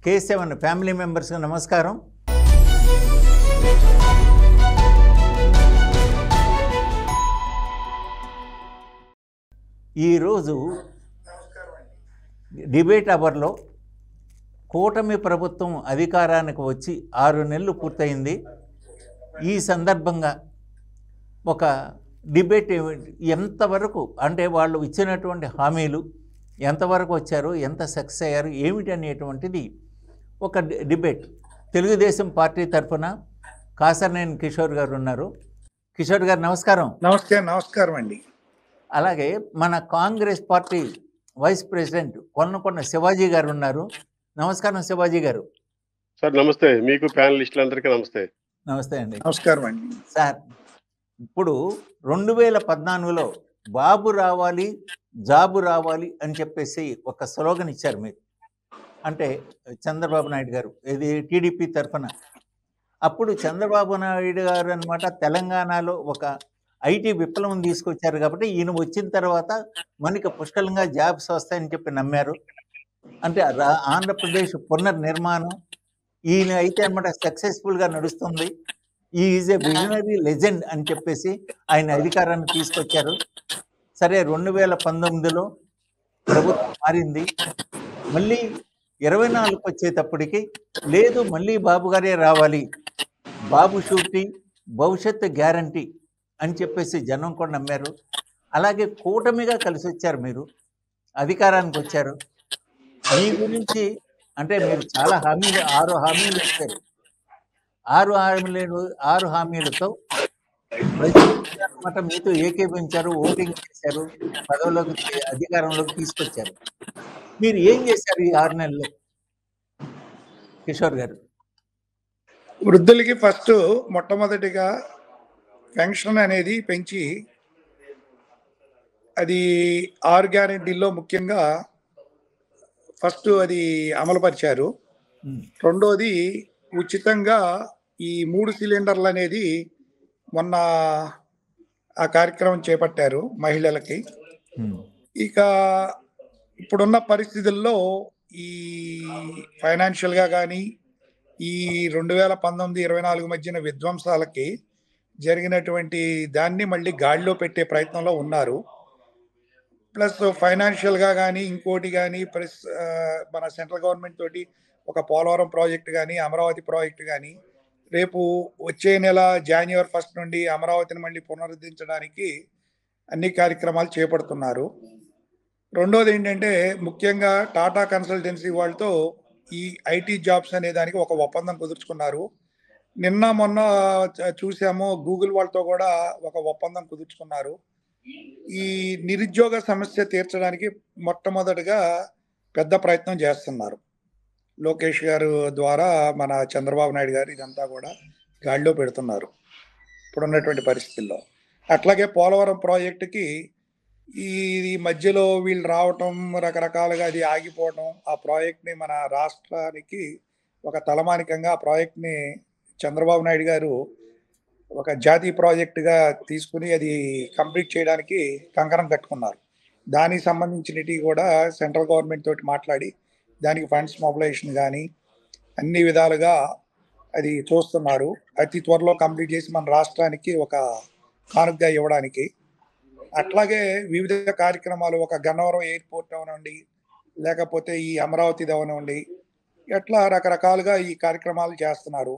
K7 family మెంబర్స్కి నమస్కారం. ఈరోజు డిబేట్ అవర్లో కూటమి ప్రభుత్వం అధికారానికి వచ్చి 6 నెలలు పూర్తయింది. ఈ సందర్భంగా ఒక డిబేట్ ఎంతవరకు అంటే వాళ్ళు ఇచ్చినటువంటి హామీలు ఎంతవరకు వచ్చారు, ఎంత సక్సెస్ అయ్యారు, ఏమిటి అనేటువంటిది ఒక డిబేట్. తెలుగుదేశం పార్టీ తరఫున కాసర్నేని కిషోర్ గారు ఉన్నారు. కిషోర్ గారు నమస్కారం. నమస్కారం అండి. అలాగే మన Congress party vice president Konnakonda Shivaji garu ఉన్నారు. నమస్కారం శివాజీ గారు. సార్ నమస్తే, మీకు ప్యానలిస్టులందరికీ నమస్తే. నమస్తే అండి. నమస్కారం అండి. సార్, ఇప్పుడు 2014లో బాబు రావాలి జాబు రావాలి అని చెప్పేసి ఒక స్లోగన్ ఇచ్చారు మీరు, అంటే చంద్రబాబు నాయుడు గారు, ఇది టీడీపీ తరఫున. అప్పుడు చంద్రబాబు నాయుడు గారు అనమాట తెలంగాణలో ఒక ఐటీ విప్లవం తీసుకొచ్చారు కాబట్టి ఈయన వచ్చిన తర్వాత మనకి పుష్కలంగా జాబ్స్ వస్తాయని చెప్పి నమ్మారు. అంటే ఆంధ్రప్రదేశ్ పునర్నిర్మాణం ఈయన అయితే అనమాట సక్సెస్ఫుల్గా నడుస్తుంది, ఈజ్ ఏ విజనరీ లెజెండ్ అని చెప్పేసి ఆయన అధికారాన్ని తీసుకొచ్చారు. సరే, 2019లో ప్రభుత్వం మారింది. మళ్ళీ 24 వచ్చేటప్పటికి లేదు, మళ్ళీ బాబు గారే రావాలి, బాబు షూరిటీ, భవిష్యత్తు గ్యారంటీ అని చెప్పేసి జనం కూడా నమ్మారు. అలాగే కూటమిగా కలిసి వచ్చారు, మీరు అధికారానికి వచ్చారు. మీ గురించి అంటే మీరు చాలా హామీలు 6 హామీలు ఇచ్చారు. 6 హామీలతో ప్రజలన్నమాట మీతో ఏకీభవించారు, ఓటింగ్ చేశారు, పదవులోకి అధికారంలోకి తీసుకొచ్చారు. మీరు ఏం చేశారు ఈ 6 నెలల్లో కిషోర్ గారు? వృద్ధులకి ఫస్ట్ మొట్టమొదటిగా పెన్షన్ అనేది పెంచి అది 6 గ్యారెంటీల్లో ముఖ్యంగా ఫస్ట్ అది అమలుపరిచారు. రెండోది ఉచితంగా ఈ 3 సిలిండర్లు అనేది మొన్న ఆ కార్యక్రమం చేపట్టారు మహిళలకి. ఇక ఇప్పుడున్న పరిస్థితుల్లో ఈ ఫైనాన్షియల్గా కానీ ఈ 2019-24 మధ్యన విధ్వంసాలకి జరిగినటువంటి దాన్ని మళ్ళీ గాడిలో పెట్టే ప్రయత్నంలో ఉన్నారు. ప్లస్ ఫైనాన్షియల్గా కానీ ఇంకోటి కానీ ప్లస్ మన సెంట్రల్ గవర్నమెంట్ తోటి ఒక పోలవరం ప్రాజెక్టు కానీ అమరావతి ప్రాజెక్టు కానీ రేపు వచ్చే నెల January 1 నుండి అమరావతిని మళ్ళీ పునరుద్ధరించడానికి అన్ని కార్యక్రమాలు చేపడుతున్నారు. రెండోది ఏంటంటే ముఖ్యంగా టాటా కన్సల్టెన్సీ వాళ్ళతో ఈ ఐటీ జాబ్స్ అనే దానికి ఒక ఒప్పందం కుదుర్చుకున్నారు. నిన్న మొన్న చూసాము గూగుల్ వాళ్ళతో కూడా ఒక ఒప్పందం కుదుర్చుకున్నారు. ఈ నిరుద్యోగ సమస్య తీర్చడానికి మొట్టమొదటిగా పెద్ద ప్రయత్నం చేస్తున్నారు. లోకేష్ గారు ద్వారా మన చంద్రబాబు నాయుడు గారు ఇదంతా కూడా గాడిలో పెడుతున్నారు ఇప్పుడున్నటువంటి పరిస్థితుల్లో. అట్లాగే పోలవరం ప్రాజెక్టుకి ఈ మధ్యలో వీళ్ళు రావటం రకరకాలుగా అది ఆగిపోవటం, ఆ ప్రాజెక్ట్ని మన రాష్ట్రానికి ఒక తలమానికంగా ఆ ప్రాజెక్ట్ని చంద్రబాబు నాయుడు గారు ఒక జాతీయ ప్రాజెక్టుగా తీసుకుని అది కంప్లీట్ చేయడానికి కంకణం కట్టుకున్నారు. దానికి సంబంధించినవి కూడా సెంట్రల్ గవర్నమెంట్ తోటి మాట్లాడి దానికి ఫండ్స్ మొబిలైజేషన్ కానీ అన్ని విధాలుగా అది చూస్తున్నారు. అతి త్వరలో కంప్లీట్ చేసి మన రాష్ట్రానికి ఒక కానుకగా ఇవ్వడానికి. అట్లాగే వివిధ కార్యక్రమాలు, ఒక గన్నవరం ఎయిర్పోర్ట్ అవనండి, లేకపోతే ఈ అమరావతి అవనండి, ఇట్లా రకరకాలుగా ఈ కార్యక్రమాలు చేస్తున్నారు.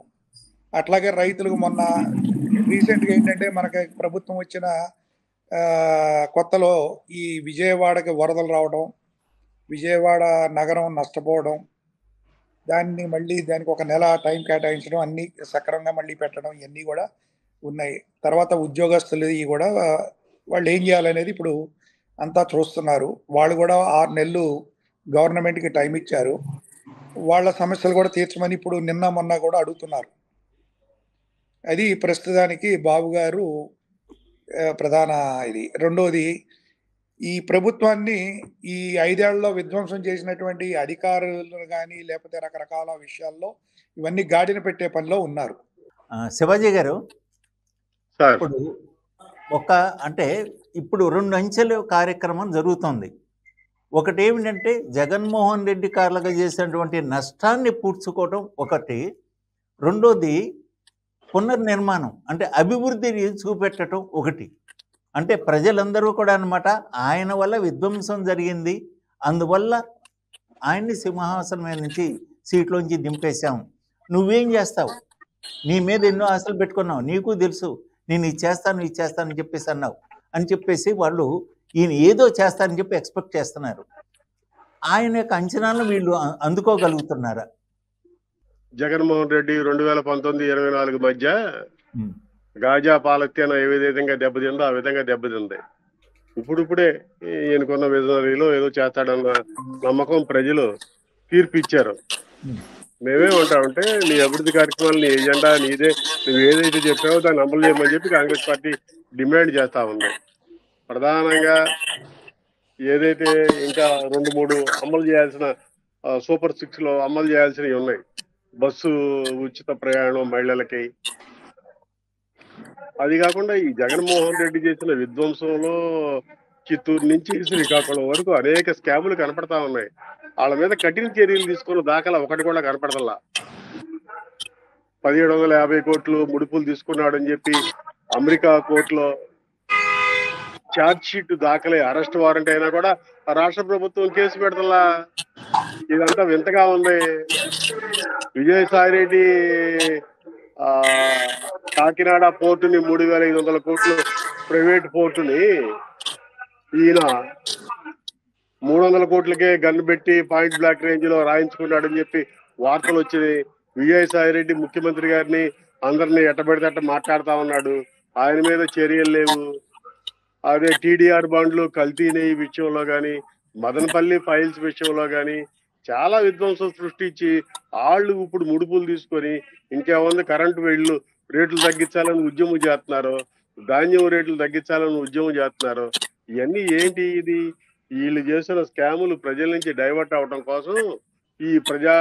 అట్లాగే రైతులకు మొన్న రీసెంట్గా ఏంటంటే మనకి ప్రభుత్వం వచ్చిన కొత్తలో ఈ విజయవాడకి వరదలు రావడం, విజయవాడ నగరం నష్టపోవడం, దానికి ఒక నెల టైం కేటాయించడం, అన్నీ సక్రమంగా మళ్ళీ పెట్టడం, ఇవన్నీ కూడా ఉన్నాయి. తర్వాత ఉద్యోగస్తులు ఇవి కూడా వాళ్ళు ఏం చేయాలనేది ఇప్పుడు అంతా చూస్తున్నారు. వాళ్ళు కూడా 6 నెలలు గవర్నమెంట్కి టైం ఇచ్చారు. వాళ్ళ సమస్యలు కూడా తీర్చమని ఇప్పుడు నిన్న మొన్న కూడా అడుగుతున్నారు. అది ప్రస్తుతానికి బాబు గారు ప్రధాన ఇది. రెండోది ఈ ప్రభుత్వాన్ని ఈ 5 ఏళ్లలో విధ్వంసం చేసినటువంటి అధికారులు కానీ లేకపోతే రకరకాల విషయాల్లో ఇవన్నీ గాడిన పెట్టే పనిలో ఉన్నారు. శివాజీ గారు, ఇప్పుడు అంటే ఇప్పుడు 2 అంచెల కార్యక్రమం జరుగుతుంది. ఒకటి ఏమిటంటే జగన్మోహన్ రెడ్డి కార్లుగా చేసినటువంటి నష్టాన్ని పూడ్చుకోవడం ఒకటి, రెండోది పునర్నిర్మాణం అంటే అభివృద్ధిని చూపెట్టడం ఒకటి. అంటే ప్రజలందరూ కూడా అన్నమాట ఆయన వల్ల విధ్వంసం జరిగింది, అందువల్ల ఆయన్ని సింహాసనం మీద నుంచి సీట్లోంచి దింపేశాం, నువ్వేం చేస్తావు, నీ మీద ఎన్నో ఆశలు పెట్టుకున్నావు, నీకు తెలుసు నేను ఇది చేస్తానని చెప్పేసి అన్నావు అని చెప్పేసి వాళ్ళు ఈయన ఏదో చేస్తారని చెప్పి ఎక్స్పెక్ట్ చేస్తున్నారు. ఆయన యొక్క అంచనాలను వీళ్ళు అందుకోగలుగుతున్నారా? జగన్మోహన్ రెడ్డి 2019-24 మధ్య గాజా పాలస్తీనా ఏ విధంగా దెబ్బతిందో ఆ విధంగా దెబ్బతింది. ఇప్పుడిప్పుడే ఈయనకున్న విజనరీలో ఏదో చేస్తాడన్న నమ్మకం ప్రజలు తీర్పు ఇచ్చారు. మేమేమంటామంటే నీ అభివృద్ధి కార్యక్రమాలు, నీ ఎజెండా నీదే, నువ్వు ఏదైతే చెప్పావో దాన్ని అమలు చేయమని చెప్పి కాంగ్రెస్ పార్టీ డిమాండ్ చేస్తా ఉంది. ప్రధానంగా ఏదైతే ఇంకా 2-3 అమలు చేయాల్సిన సూపర్ 6 లో అమలు చేయాల్సినవి ఉన్నాయి. బస్సు ఉచిత ప్రయాణం మహిళలకి. అది కాకుండా ఈ జగన్మోహన్ రెడ్డి చేసిన విధ్వంసంలో చిత్తూరు నుంచి శ్రీకాకుళం వరకు అనేక స్కాములు కనపడతా ఉన్నాయి. వాళ్ళ మీద కఠిన చర్యలు తీసుకున్న దాఖలా ఒకటి కూడా కనపడదల్లా. 1750 కోట్లు ముడుపులు తీసుకున్నాడని చెప్పి అమెరికా కోర్టులో ఛార్జ్ షీట్ దాఖలై అరెస్ట్ వారెంట్ అయినా కూడా రాష్ట్ర ప్రభుత్వం కేసు పెడతలా. ఇదంతా వింతగా ఉంది. విజయసాయిరెడ్డి కాకినాడ పోర్టుని 3500 కోట్లు ప్రైవేట్ పోర్టుని ఈయన 300 కోట్లకే గన్ పెట్టి పాయింట్ బ్లాక్ రేంజ్ లో రాయించుకున్నాడని చెప్పి వార్తలు వచ్చినాయి. విజయసాయిరెడ్డి ముఖ్యమంత్రి గారిని అందరినీ ఎట్టబడితే అట్ట మాట్లాడుతా ఉన్నాడు. ఆయన మీద చర్యలు లేవు. అదే టీడీఆర్ బాండ్లు కల్తీనే ఈ విషయంలో కానీ, మదనపల్లి ఫైల్స్ విషయంలో కానీ చాలా విధ్వంసం సృష్టించి వాళ్ళు ఇప్పుడు ముడుపులు తీసుకొని ఇంకేముంది కరెంటు బిల్లు రేట్లు తగ్గించాలని ఉద్యమం చేస్తున్నారు, ధాన్యం రేట్లు తగ్గించాలని ఉద్యమం చేస్తున్నారు. ఇవన్నీ ఏంటి? ఇది వీళ్ళు చేసిన స్కాములు ప్రజల నుంచి డైవర్ట్ అవడం కోసం ఈ ప్రజా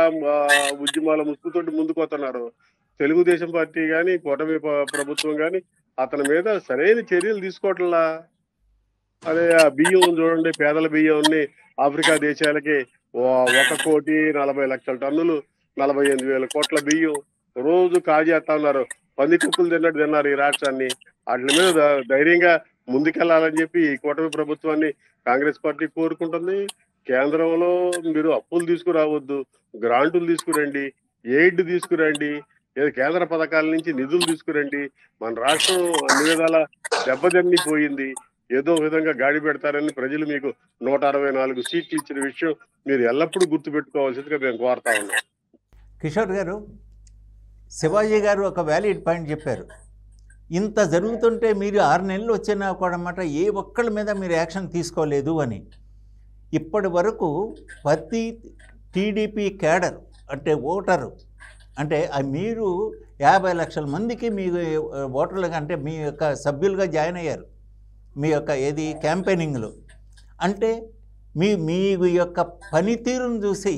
ఉద్యమాల ముసుగుతోటి ముందుకొస్తున్నారు. తెలుగుదేశం పార్టీ కానీ కూటమి ప్రభుత్వం కానీ అతని మీద సరైన చర్యలు తీసుకోవట్లా. అదే ఆ బియ్యం చూడండి, పేదల బియ్యంని ఆఫ్రికా దేశాలకి 1,40,00,000 టన్నులు 48,000 కోట్ల బియ్యం రోజు కాజేస్తా ఉన్నారు. పంది కుక్కులు తిన్నారు ఈ రాష్ట్రాన్ని. వాటి మీద ధైర్యంగా ముందుకెళ్లాలని చెప్పి ఈ కూటమి ప్రభుత్వాన్ని కాంగ్రెస్ పార్టీ కోరుకుంటుంది. కేంద్రంలో మీరు అప్పులు తీసుకురావద్దు, గ్రాంటులు తీసుకురండి, ఎయిడ్ తీసుకురండి, కేంద్ర పథకాల నుంచి నిధులు తీసుకురండి. మన రాష్ట్రం అన్ని విధాల దెబ్బతిన్నిపోయింది. ఏదో విధంగా గాడి పెడతారని ప్రజలు మీకు 164 సీట్లు ఇచ్చిన విషయం మీరు ఎల్లప్పుడూ గుర్తుపెట్టుకోవాల్సిందిగా మేము కోరుతా ఉన్నాం. కిషోర్ గారు, శివాజీ గారు ఒక వ్యాలిడ్ పాయింట్ చెప్పారు. ఇంత జరుగుతుంటే మీరు 6 నెలలు వచ్చినా కూడా అన్నమాట ఏ ఒక్కళ్ళ మీద మీరు యాక్షన్ తీసుకోలేదు అని. ఇప్పటి వరకు ప్రతి టీడీపీ క్యాడర్ అంటే ఓటరు అంటే మీరు 50 లక్షల మందికి మీ ఓటర్లుగా అంటే మీ యొక్క సభ్యులుగా జాయిన్ అయ్యారు మీ యొక్క ఏది క్యాంపెయినింగ్లో. అంటే మీ యొక్క పనితీరును చూసి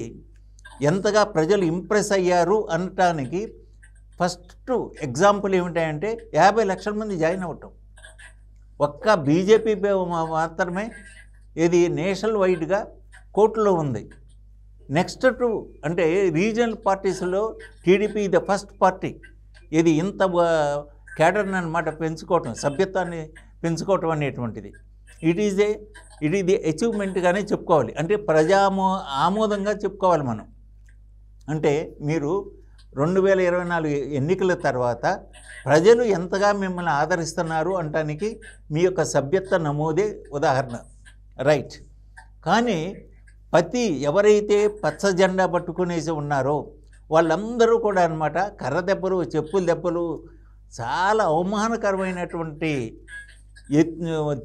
ఎంతగా ప్రజలు ఇంప్రెస్ అయ్యారు అనటానికి ఫస్ట్ ఎగ్జాంపుల్ ఏమిటంటే 50 లక్షల మంది జాయిన్ అవ్వటం. ఒక్క బీజేపీ మాత్రమే ఇది నేషనల్ వైడ్గా కోర్టులో ఉంది. నెక్స్ట్ టు అంటే రీజనల్ పార్టీస్లో టీడీపీ ద ఫస్ట్ పార్టీ ఇది ఇంత క్యాడర్ని అన్నమాట పెంచుకోవటం, సభ్యత్వాన్ని పెంచుకోవటం అనేటువంటిది ఇట్ ఈజ్ అచీవ్మెంట్గానే చెప్పుకోవాలి. అంటే ఆమోదంగా చెప్పుకోవాలి మనం. అంటే మీరు 2024 ఎన్నికల తర్వాత ప్రజలు ఎంతగా మిమ్మల్ని ఆదరిస్తున్నారు అనటానికి మీ యొక్క సభ్యత్వ నమోదే ఉదాహరణ, రైట్. కానీ ఎవరైతే పచ్చ జెండా పట్టుకునేసి ఉన్నారో వాళ్ళందరూ కూడా అన్నమాట కర్ర దెబ్బలు, చెప్పుల దెబ్బలు, చాలా అవమానకరమైనటువంటి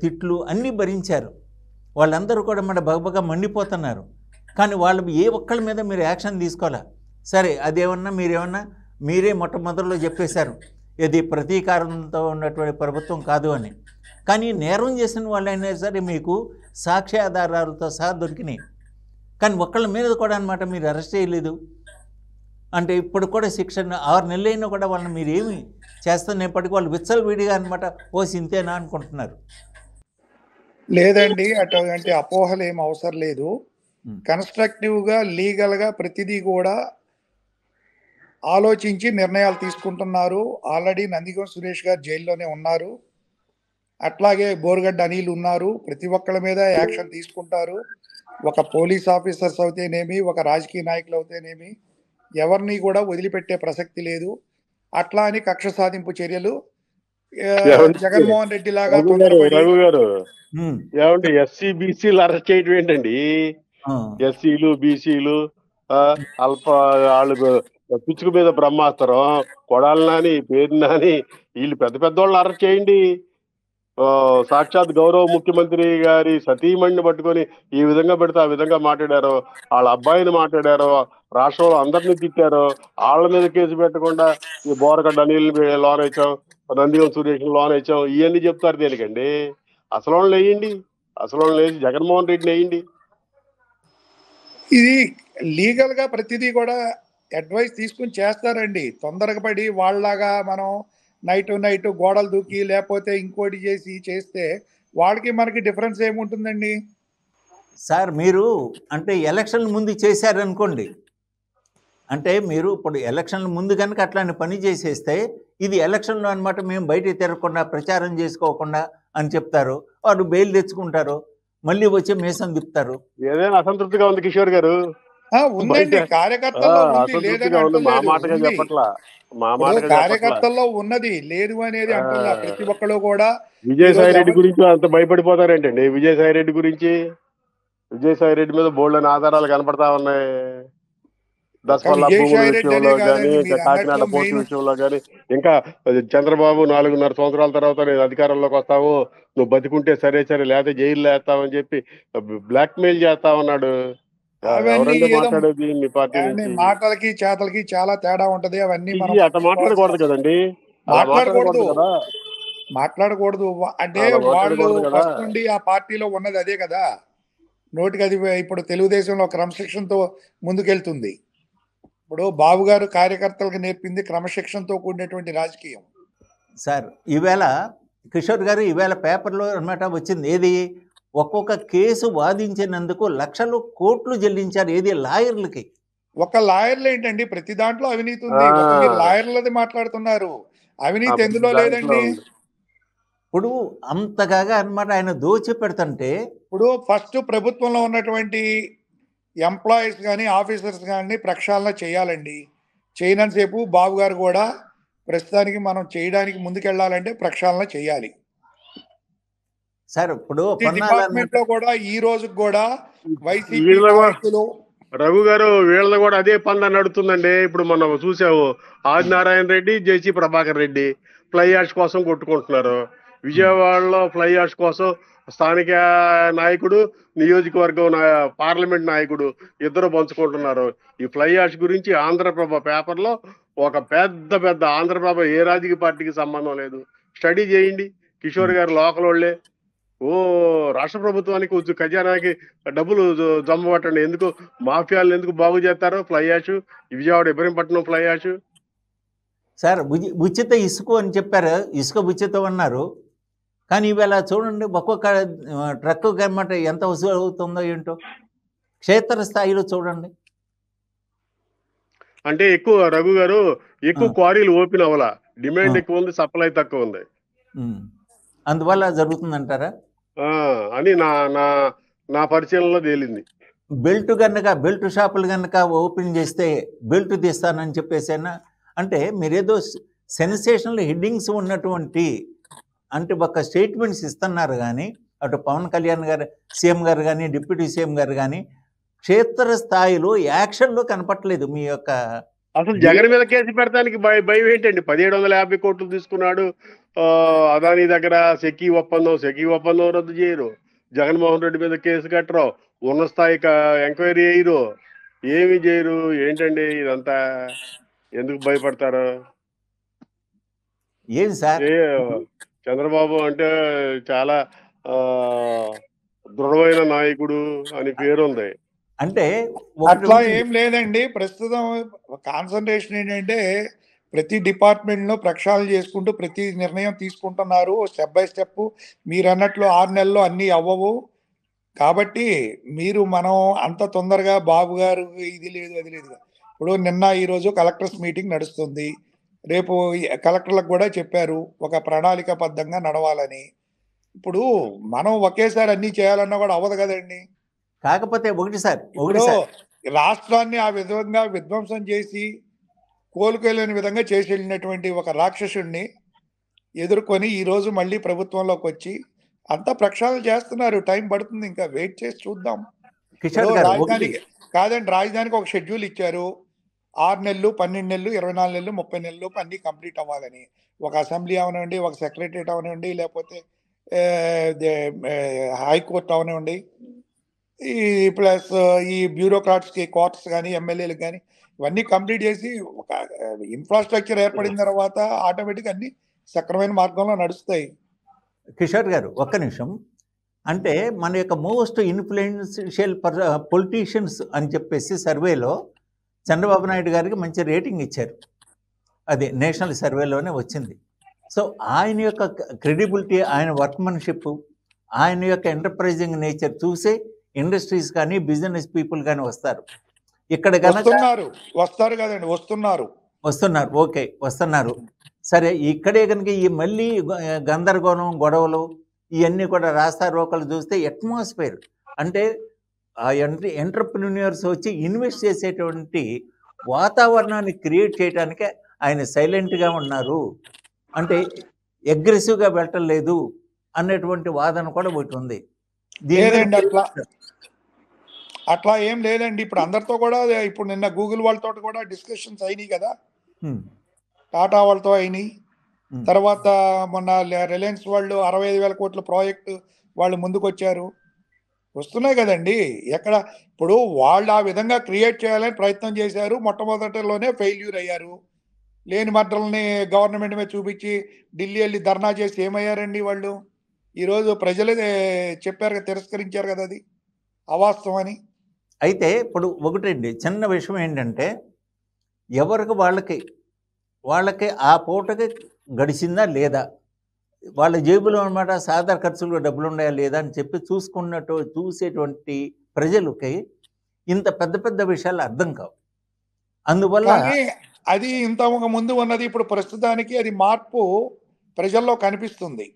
తిట్లు అన్నీ భరించారు. వాళ్ళందరూ కూడా మన బగబగా మండిపోతున్నారు. కానీ వాళ్ళు ఏ ఒక్కళ్ళ మీద మీరు యాక్షన్ తీసుకోవాలా. సరే అదేమన్నా మీరే మొట్టమొదటిలో చెప్పేశారు ఇది ప్రతీకారంతో ఉన్నటువంటి ప్రభుత్వం కాదు అని. కానీ నేరం చేసిన వాళ్ళైనా సరే మీకు సాక్ష్యాధారాలతో సహా దొరికినాయి. కానీ ఒక్కళ్ళ మీద కూడా అన్నమాట మీరు అరెస్ట్ చేయలేదు. అంటే ఇప్పుడు కూడా శిక్షణ 6 నెలలైనా కూడా వాళ్ళని మీరు ఏమి చేస్తున్నప్పటికీ వాళ్ళు విచ్చలవిడిగా అన్నమాట ఓ సింతేనా అనుకుంటున్నారు. లేదండి, అటువంటి అపోహలు ఏం అవసరం లేదు. కన్స్ట్రక్టివ్గా లీగల్గా ప్రతిదీ కూడా ఆలోచించి నిర్ణయాలు తీసుకుంటున్నారు. ఆల్రెడీ నందిగం సురేష్ గారు జైల్లోనే ఉన్నారు. అట్లాగే బోరుగడ్డ అనిల్ ఉన్నారు. ప్రతి ఒక్కళ్ళ మీద యాక్షన్ తీసుకుంటారు. ఒక పోలీస్ ఆఫీసర్స్ అవుతేనేమి, ఒక రాజకీయ నాయకులు అవుతేనేమి, ఎవరిని కూడా వదిలిపెట్టే ప్రసక్తి లేదు. అట్లా అని కక్ష సాధింపు చర్యలు జగన్మోహన్ రెడ్డి లాగా తొందరపడి రఘు గారు ఏమంటే ఎస్సీ బీసీలు అరెస్ట్ చేయడం ఏంటండి? ఎస్సీలు బీసీలు అల్ప వాళ్ళు పిచ్చుకు మీద బ్రహ్మాస్త్రం, కొడాలి నాని, పేరు నాని, వీళ్ళు పెద్ద పెద్దోళ్ళు అరెస్ట్ చేయండి. సాక్షాత్ గౌరవ ముఖ్యమంత్రి గారి సతీమణిని పట్టుకొని ఈ విధంగా పెడితే ఆ విధంగా మాట్లాడారు, వాళ్ళ అబ్బాయిని మాట్లాడారు, రాష్ట్రంలో అందరినీ తిట్టారు. వాళ్ళ మీద కేసు పెట్టకుండా ఈ బోరగడ్డ అనిల్ లోన్ వేసాం, నందిగం సురేష్ లోన్ వేసాం, ఇవన్నీ చెప్తారు దేనికండి? అసలు వాళ్ళని వేయండి, అసలు వాళ్ళని వేసి జగన్మోహన్ రెడ్డిని వేయండి. ఇది లీగల్ గా ప్రతిదీ కూడా అడ్వైస్ తీసుకుని చేస్తారండి. తొందరగా పడి వాళ్ళలాగా మనం నైట్ గోడలు దూకి లేకపోతే ఇంకోటి చేసి చేస్తే వాళ్ళకి మనకి డిఫరెన్స్ ఏముంటుందండి? సార్ మీరు అంటే ఎలక్షన్ ముందు చేశారనుకోండి, అంటే మీరు ఇప్పుడు ఎలక్షన్ ముందు కనుక అట్లాంటి పని చేసేస్తే ఇది ఎలక్షన్లో అనమాట, మేము బయట తిరగకుండా ప్రచారం చేసుకోకుండా అని చెప్తారు. వాడు బెయిల్ తెచ్చుకుంటారు, మళ్ళీ వచ్చి మీసం తిప్పుతారు. ఏదైనా అసంతృప్తిగా ఉంది కిషోర్ గారు. ఉందండి, కార్యకర్తల్లో ఉంది, లేదని అసంతృప్తిగా ఉంది. మా అంటలేదు. మాటగా ఉంది. చెప్పట్లా, మా ఇప్పుడు మాటగా చెప్పట్లా. కార్యకర్తల్లో ఉన్నది, లేదు అనేది అంటున్నా. ప్రతి ఒక్కళ్ళు కూడా విజయసాయి రెడ్డి గురించి అంత భయపడిపోతారేంటండి? విజయసాయి రెడ్డి గురించి, విజయసాయి రెడ్డి మీద బోల్డని ఆధారాలు కనపడతా ఉన్నాయి. దసపల్లా భూముల విజయసాయి రెడ్డి విషయంలో అనే కానీ, కాదండి, ఇంకా మీరు కాకినాడ అన్నట్లు పోర్టు మెయిన్ విషయంలో కానీ, ఇంకా చంద్రబాబు 4.5 సంవత్సరాల తర్వాత నేను అధికారంలోకి వస్తావు, నువ్వు బతికుంటే సరే సరే, లేకపోతే జైల్లో వేస్తావని చెప్పి బ్లాక్ మెయిల్ చేస్తా ఉన్నాడు. అవన్నీ ఎవరండి ఏదో మాట్లాడేది మీ పార్టీ నుంచి? మాటలకి చేతలకి చాలా తేడా ఉంటది. అవన్నీ మనం అట్లా మాట్లాడకూడదు కదండి, అలా మాట్లాడకూడదు, మాట్లాడకూడదు కదా, మాట్లాడకూడదు. అంటే అలా వాళ్ళు మాట్లాడకూడదు కదా. ఫస్ట్ నుండి ఆ పార్టీలో ఉన్నది అదే కదా. నోటికి అది ఇప్పుడు తెలుగుదేశంలో క్రమశిక్షణతో ముందుకెళ్తుంది. ఇప్పుడు బాబు గారు కార్యకర్తలకు నేర్పింది క్రమశిక్షణతో కూడినటువంటి రాజకీయం. సార్ ఈవేళ కిషోర్ గారు, ఈవేళ పేపర్లో అనమాట వచ్చింది, ఏది ఒక్కొక్క కేసు వాదించినందుకు లక్షలు కోట్లు చెల్లించారు, ఏది లాయర్లకి. ఒక లాయర్లు ఏంటండి, ప్రతి దాంట్లో అవినీతి ఉంది. ఒక మీరు లాయర్లది మాట్లాడుతున్నారు, అవినీతి ఎందులో లేదండి? ఇప్పుడు అంతగా అనమాట ఆయన దోచి పెడుతుంటే, ఇప్పుడు ఫస్ట్ ప్రభుత్వంలో ఉన్నటువంటి ఎంప్లాయీస్ కానీ ఆఫీసర్స్ కానీ ప్రక్షాళన చేయాలండి. చేయనంతసేపు బాబు గారు కూడా ప్రస్తుతానికి మనం చేయడానికి ముందుకెళ్ళాలంటే ప్రక్షాళన చేయాలి. సార్ ఇప్పుడు డిపార్ట్మెంట్ లో కూడా ఈ రోజు కూడా వైసీపీ వీళ్ళ కూడా నాయకులు రఘు గారు వీళ్ళ కూడా అదే పందా నడుతుందండి. ఇప్పుడు మనం చూసాము, ఆదినారాయణ రెడ్డి, జేసీ ప్రభాకర్ రెడ్డి ఫ్లై యాష్ కోసం కొట్టుకుంటున్నారు. విజయవాడలో ఫ్లై యాష్ కోసం స్థానిక నాయకుడు, నియోజకవర్గం పార్లమెంట్ నాయకుడు ఇద్దరు పంచుకుంటున్నారు. ఈ ఫ్లై యాష్ గురించి ఆంధ్రప్రభ పేపర్లో ఒక పెద్ద పెద్ద, ఆంధ్రప్రభ ఏ రాజకీయ పార్టీకి సంబంధం లేదు, స్టడీ చేయండి. కిషోర్ గారు లోకల్ వాళ్ళే. రాష్ట్ర ప్రభుత్వానికి కొంచెం ఖజానాకి డబ్బులు జమ పట్టండి. ఎందుకు మాఫియాలను ఎందుకు బాగు చేస్తారు? Fly ash, Vijayawada Ibrahimpatnam fly ash. Sir ఉచిత ఇసుక అని చెప్పారు, ఇసుక ఉచితం అన్నారు. కానీ ఇవాళ చూడండి, ఒక్కొక్క ట్రక్కు అన్నమాట ఎంత వసూలు అవుతుందో ఏంటో క్షేత్రస్థాయిలో చూడండి. అంటే ఎక్కువ రఘు గారు, ఎక్కువ క్వారీలు ఓపెన్ అవ్వాల, డిమాండ్ ఎక్కువ ఉంది, సప్లై తక్కువ ఉంది, అందువల్ల జరుగుతుందంటారా అని నా పరిశీలనలో తేలింది. బెల్ట్ షాపులు కనుక ఓపెన్ చేస్తే బెల్ట్ తీస్తానని చెప్పేసైనా, అంటే మీరేదో సెన్సేషనల్ హెడ్డింగ్స్ ఉన్నటువంటి అంటే ఒక స్టేట్మెంట్స్ ఇస్తున్నారు, కానీ అటు పవన్ కళ్యాణ్ గారు, సీఎం గారు కానీ, డిప్యూటీ సీఎం గారు కానీ క్షేత్రస్థాయిలో యాక్షన్లో కనపట్లేదు. మీ యొక్క అసలు జగన్ మీద కేసు పెడతానికి భయం ఏంటండి? 1750 కోట్లు తీసుకున్నాడు అదాని దగ్గర, సెకీ ఒప్పందం రద్దు చేయరు, జగన్మోహన్ రెడ్డి మీద కేసు కట్టరు, ఉన్న స్థాయి ఎంక్వైరీ చేయరు, ఏమి చేయరు. ఏంటండి ఇదంతా? ఎందుకు భయపడతారు? ఏం సార్, చంద్రబాబు అంటే చాలా దృఢమైన నాయకుడు అని పేరుంది. అంటే అట్లా ఏం లేదండి. ప్రస్తుతం కాన్సన్ట్రేషన్ ఏంటంటే ప్రతి డిపార్ట్మెంట్లో ప్రక్షాళన చేసుకుంటూ ప్రతి నిర్ణయం తీసుకుంటున్నారు స్టెప్ బై స్టెప్. మీరు అన్నట్లు 6 నెలల్లో అన్నీ అవ్వవు. కాబట్టి మనం అంత తొందరగా బాబు గారు ఇది లేదు అది లేదు. ఇప్పుడు నిన్న ఈరోజు కలెక్టర్స్ మీటింగ్ నడుస్తుంది. రేపు కలెక్టర్లకు కూడా చెప్పారు ఒక ప్రణాళికాబద్ధంగా నడవాలని. ఇప్పుడు మనం ఒకేసారి అన్నీ చేయాలన్నా కూడా అవ్వదు కదండి. కాకపోతే ఒకటి సార్ ఇప్పుడు రాష్ట్రాన్ని ఆ విధంగా విధ్వంసం చేసి కోలుకోలేని విధంగా చేసి వెళ్ళినటువంటి ఒక రాక్షసుడిని ఎదుర్కొని ఈరోజు మళ్ళీ ప్రభుత్వంలోకి వచ్చి అంతా ప్రక్షాళన చేస్తున్నారు. టైం పడుతుంది, ఇంకా వెయిట్ చేసి చూద్దాం. కిషోర్ గారు రాజధానికి కాదండి, రాజధానికి ఒక షెడ్యూల్ ఇచ్చారు. 6 నెలలు, 12 నెలలు, 24 నెలలు, 30 నెలలు అన్నీ కంప్లీట్ అవ్వాలని. ఒక అసెంబ్లీ అవనివ్వండి, ఒక సెక్రటరియట్ అవనివ్వండి, లేకపోతే హైకోర్టు అవనివ్వండి, ఈ ప్లస్ ఈ బ్యూరోక్రాట్స్కి కోర్ట్స్ కానీ ఎమ్మెల్యేలకు కానీ ఇవన్నీ కంప్లీట్ చేసి ఒక ఇన్ఫ్రాస్ట్రక్చర్ ఏర్పడిన తర్వాత ఆటోమేటిక్ అన్ని సక్రమైన మార్గంలో నడుస్తాయి. కిషోర్ గారు ఒక్క నిమిషం. అంటే మన యొక్క మోస్ట్ ఇన్ఫ్లుయెన్షియల్ పొలిటీషియన్స్ అని చెప్పేసి సర్వేలో చంద్రబాబు నాయుడు గారికి మంచి రేటింగ్ ఇచ్చారు. అది నేషనల్ సర్వేలోనే వచ్చింది. సో ఆయన యొక్క క్రెడిబిలిటీ, ఆయన వర్క్మన్షిప్, ఆయన యొక్క ఎంటర్ప్రైజింగ్ నేచర్ చూసే ఇండస్ట్రీస్ కానీ బిజినెస్ పీపుల్ కానీ వస్తారు. ఇక్కడ వస్తారు కదండి, వస్తున్నారు. ఓకే, వస్తున్నారు. సరే, ఇక్కడే కనుక ఈ మళ్ళీ గందరగోళం, గొడవలు ఇవన్నీ కూడా రాస్తా రోకలు చూస్తే అట్మాస్ఫియర్ అంటే ఆ ఎంటర్ప్రెన్యూర్స్ వచ్చి ఇన్వెస్ట్ చేసేటువంటి వాతావరణాన్ని క్రియేట్ చేయడానికే ఆయన సైలెంట్గా ఉన్నారు. అంటే అగ్రెసివ్గా వెళ్ళలేదు అనేటువంటి వాదన కూడా ఒకటి ఉంది. అట్లా ఏం లేదండి. ఇప్పుడు అందరితో కూడా, ఇప్పుడు నిన్న గూగుల్ వాళ్ళతో కూడా డిస్కషన్స్ అయినాయి కదా, టాటా వాళ్ళతో అయినాయి. తర్వాత మొన్న రిలయన్స్ వాళ్ళు 65,000 కోట్ల ప్రాజెక్టు వాళ్ళు ముందుకు వచ్చారు. వస్తున్నాయి కదండి. ఎక్కడ ఇప్పుడు వాళ్ళు ఆ విధంగా క్రియేట్ చేయాలని ప్రయత్నం చేశారు. మొట్టమొదటిలోనే ఫెయిల్యూర్ అయ్యారు. లేని మద్దల్ని గవర్నమెంట్ మీద చూపించి ఢిల్లీ వెళ్ళి ధర్నా చేసి ఏమయ్యారండి వాళ్ళు? ఈరోజు ప్రజలే చెప్పారు, తిరస్కరించారు కదా, అది అవాస్తవం అని. అయితే ఇప్పుడు ఒకటండి చిన్న విషయం ఏంటంటే, ఎవరికి వాళ్ళకి ఆ పూటకి గడిచిందా లేదా, వాళ్ళ జేబులో అనమాట సాధారణ ఖర్చులు డబ్బులు ఉన్నాయా లేదా అని చెప్పి చూసేటువంటి ప్రజలకి ఇంత పెద్ద పెద్ద విషయాలు అర్థం కావు. అందువల్ల అది ఇంత ముందు ఉన్నది ఇప్పుడు ప్రస్తుతానికి అది మార్పు ప్రజల్లో కనిపిస్తుంది.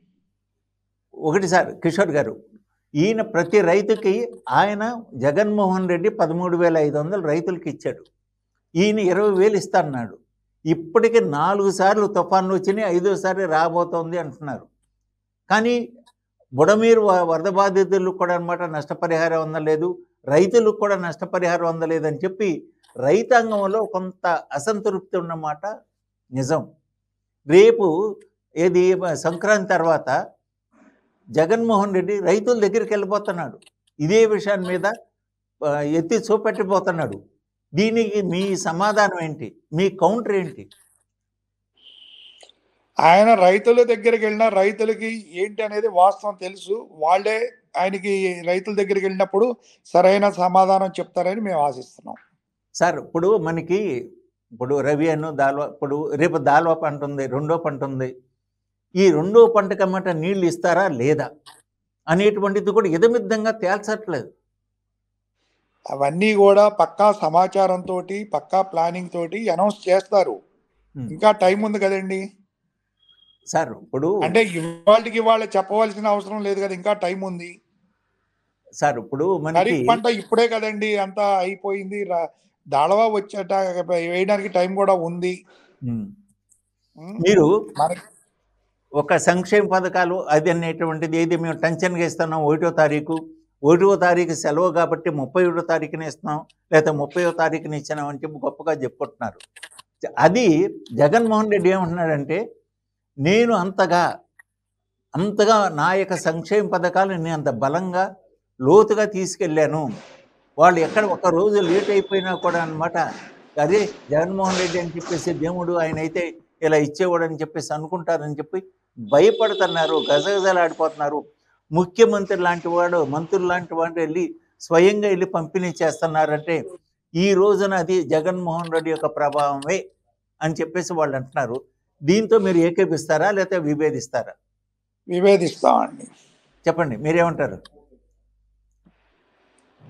ఒకటి సార్ కిషోర్ గారు, ఈయన ప్రతి రైతుకి ఆయన జగన్మోహన్ రెడ్డి 13,500 రైతులకి ఇచ్చాడు. ఈయన 20,000 ఇస్తా అన్నాడు. ఇప్పటికి 4 సార్లు తుఫాన్లు వచ్చినాయి, 5వసారి రాబోతోంది అంటున్నారు. కానీ బుడమీరు వరద బాధితులకు కూడా అనమాట నష్టపరిహారం అందలేదు, రైతులకు కూడా నష్టపరిహారం అందలేదని చెప్పి రైతాంగంలో కొంత అసంతృప్తి ఉన్నమాట నిజం. రేపు ఏది సంక్రాంతి తర్వాత జగన్మోహన్ రెడ్డి రైతుల దగ్గరికి వెళ్ళిపోతున్నాడు, ఇదే విషయాన్ని మీద ఎత్తి చూపెట్టిపోతున్నాడు. దీనికి మీ సమాధానం ఏంటి, మీ కౌంటర్ ఏంటి? ఆయన రైతుల దగ్గరికి వెళ్ళినా రైతులకి ఏంటి అనేది వాస్తవం తెలుసు. వాళ్ళే ఆయనకి రైతుల దగ్గరికి వెళ్ళినప్పుడు సరైన సమాధానం చెప్తారని మేము ఆశిస్తున్నాం. సార్ ఇప్పుడు మనకి రవి అను దాల్వా, రేపు దాల్వా పంట ఉంది, రెండో పంట ఉంది. ఈ రెండో పంటకన్నమాట నీళ్ళు ఇస్తారా లేదా అనేటువంటిది కూడా ఇదమిద్దంగా తేల్చట్లేదు. అవన్నీ కూడా పక్కా సమాచారంతో, పక్కా ప్లానింగ్ తోటి అనౌన్స్ చేస్తారు. ఇంకా టైం ఉంది కదండి సార్. ఇప్పుడు అంటే ఇవాళ చెప్పవలసిన అవసరం లేదు కదా, ఇంకా టైం ఉంది సార్. ఇప్పుడు మనకి పంట ఇప్పుడే కదండి అంతా అయిపోయింది. దాళవా వచ్చేట వేయడానికి టైం కూడా ఉంది. మీరు ఒక సంక్షేమ పథకాలు అది అనేటువంటిది ఏది మేము టెన్షన్గా ఇస్తున్నాం, 1వ తారీఖు సెలవు కాబట్టి 31వ తారీఖున ఇస్తున్నాం, లేదా 30వ తారీఖున ఇచ్చినాం అని చెప్పి గొప్పగా చెప్పుకుంటున్నారు. అది జగన్మోహన్ రెడ్డి ఏమంటున్నాడంటే, నేను అంతగా నా యొక్క సంక్షేమ పథకాలు నేను అంత బలంగా లోతుగా తీసుకెళ్ళాను, వాళ్ళు ఎక్కడ ఒక రోజు లేట్ అయిపోయినా కూడా అనమాట అదే జగన్మోహన్ రెడ్డి అని చెప్పేసి దేవుడు ఆయన అయితే ఇలా ఇచ్చేవాడు అని చెప్పేసి అనుకుంటారని చెప్పి భయపడుతున్నారు, గజగజలాడిపోతున్నారు. ముఖ్యమంత్రి లాంటి వాడు, మంత్రులు లాంటి వాడు స్వయంగా వెళ్ళి పంపిణీ చేస్తున్నారంటే ఈ రోజున అది జగన్మోహన్ రెడ్డి యొక్క ప్రభావమే అని చెప్పేసి వాళ్ళు అంటున్నారు. దీంతో మీరు ఏకేపిస్తారా లేకపోతే విభేదిస్తారా? విభేదిస్తామండి. చెప్పండి, మీరేమంటారు?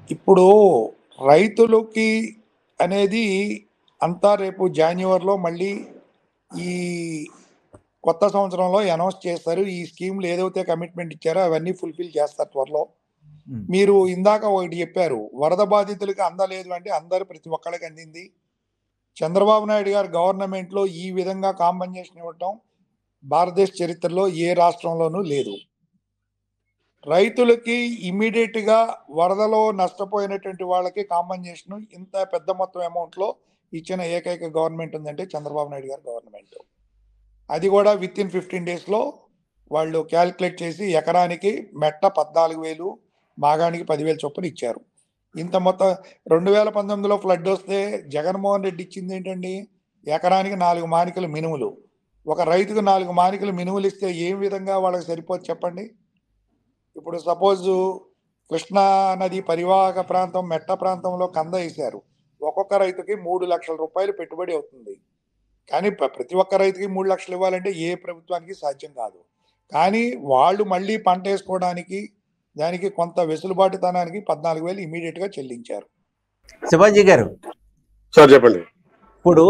ఇప్పుడు రైతులకి అనేది అంతా రేపు జాన్యువరిలో మళ్ళీ ఈ కొత్త సంవత్సరంలో అనౌన్స్ చేస్తారు. ఈ స్కీమ్లు ఏదైతే కమిట్మెంట్ ఇచ్చారో అవన్నీ ఫుల్ఫిల్ చేస్తారు త్వరలో. మీరు ఇందాక ఒకటి చెప్పారు, వరద బాధితులకి అందలేదు అంటే అందరు ప్రతి ఒక్కళ్ళకి అందింది. చంద్రబాబు నాయుడు గారు గవర్నమెంట్లో ఈ విధంగా కాంపన్సేషన్ ఇవ్వటం భారతదేశ చరిత్రలో ఏ రాష్ట్రంలోనూ లేదు. రైతులకి ఇమ్మీడియట్గా వరదలో నష్టపోయినటువంటి వాళ్ళకి కాంపన్సేషన్ ఇంత పెద్ద మొత్తం అమౌంట్లో ఇచ్చిన ఏకైక గవర్నమెంట్ ఉందంటే చంద్రబాబు నాయుడు గారి గవర్నమెంట్. అది కూడా విత్ ఇన్ 15 daysలో వాళ్ళు క్యాల్కులేట్ చేసి ఎకరానికి మెట్ట 14,000, మాగానికి 10,000 చొప్పున ఇచ్చారు. ఇంత మొత్తం 2019లో ఫ్లడ్ వస్తే జగన్మోహన్ రెడ్డి ఇచ్చింది ఏంటండి, ఎకరానికి 4 మానికలు మినుములు. ఒక రైతుకు 4 మానికలు మినుములు ఇస్తే ఏ విధంగా వాళ్ళకి సరిపోదు చెప్పండి. ఇప్పుడు సపోజ్ కృష్ణా నది పరివాహక ప్రాంతం మెట్ట ప్రాంతంలో కంద వేశారు, ఒక్కొక్క రైతుకి 3 లక్షల రూపాయలు పెట్టుబడి అవుతుంది. కానీ ప్రతి ఒక్క రైతుకి 3 లక్షలు ఇవ్వాలంటే ఏ ప్రభుత్వానికి సాధ్యం కాదు. కానీ వాళ్ళు మళ్ళీ పంట వేసుకోవడానికి దానికి కొంత వెసులుబాటుతనానికి 14,000 ఇమీడియట్గా చెల్లించారు. శివాజీ గారు సార్ చెప్పండి. ఇప్పుడు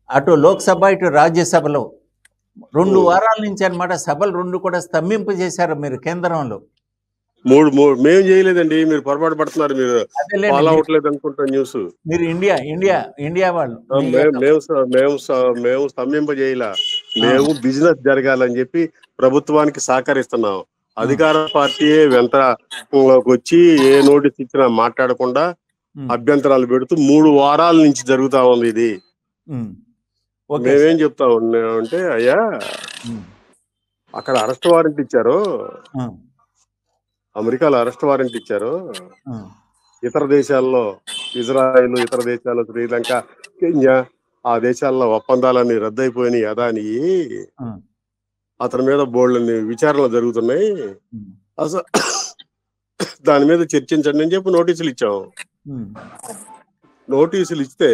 అటు లోక్సభ ఇటు రాజ్యసభలో 2 వారాల నుంచి అన్నమాట సభలు 2 కూడా స్తంభింపు చేశారు మీరు కేంద్రంలో. మూడు మేము చేయలేదండి, మీరు పొరపాటు పడుతున్నారు, మీరు ఫాలో అవ్వట్లేదు అనుకుంటా న్యూస్. మీరు ఇండియా వాళ్ళు మేము స్తంభింపజేయలా, మేము బిజినెస్ జరగాలని చెప్పి ప్రభుత్వానికి సహకరిస్తున్నాం. అధికార పార్టీ వెంట వచ్చి ఏ నోటీస్ ఇచ్చినా మాట్లాడకుండా అభ్యంతరాలు పెడుతూ 3 వారాల నుంచి జరుగుతా ఉంది ఇది. మేమేం చెప్తా ఉన్నామంటే, అయ్యా అక్కడ అరెస్ట్ వారెంట్ ఇచ్చారు, అమెరికాలో అరెస్ట్ వారెంట్ ఇచ్చారు, ఇతర దేశాల్లో ఇజ్రాయెల్, ఇతర దేశాల్లో శ్రీలంక, కెన్యా, ఆ దేశాల్లో ఒప్పందాలన్నీ రద్దయిపోయినాయి. అదాని అతని మీద బోల్డ్ని విచారణలు జరుగుతున్నాయి, అసలు దాని మీద చర్చించండి అని చెప్పి నోటీసులు ఇచ్చాం. నోటీసులు ఇస్తే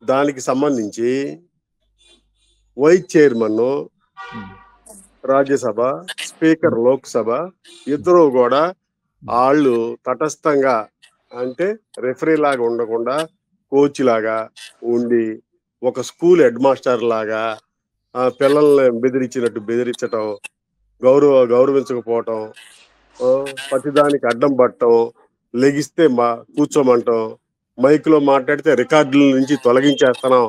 దానికి సంబంధించి vice chairman Rajya Sabha, speaker Lok Sabha ఇద్దరు కూడా వాళ్ళు తటస్థంగా, అంటే రెఫరీ లాగా ఉండకుండా కోచ్ లాగా ఉండి ఒక స్కూల్ హెడ్ మాస్టర్ లాగా పిల్లల్ని బెదిరించినట్టు బెదిరించటం, గౌరవించకపోవటం, ప్రతిదానికి అడ్డం పట్టడం, లెగిస్తే కూర్చోమంటాం, మైక్లో మాట్లాడితే రికార్డుల నుంచి తొలగించేస్తున్నాం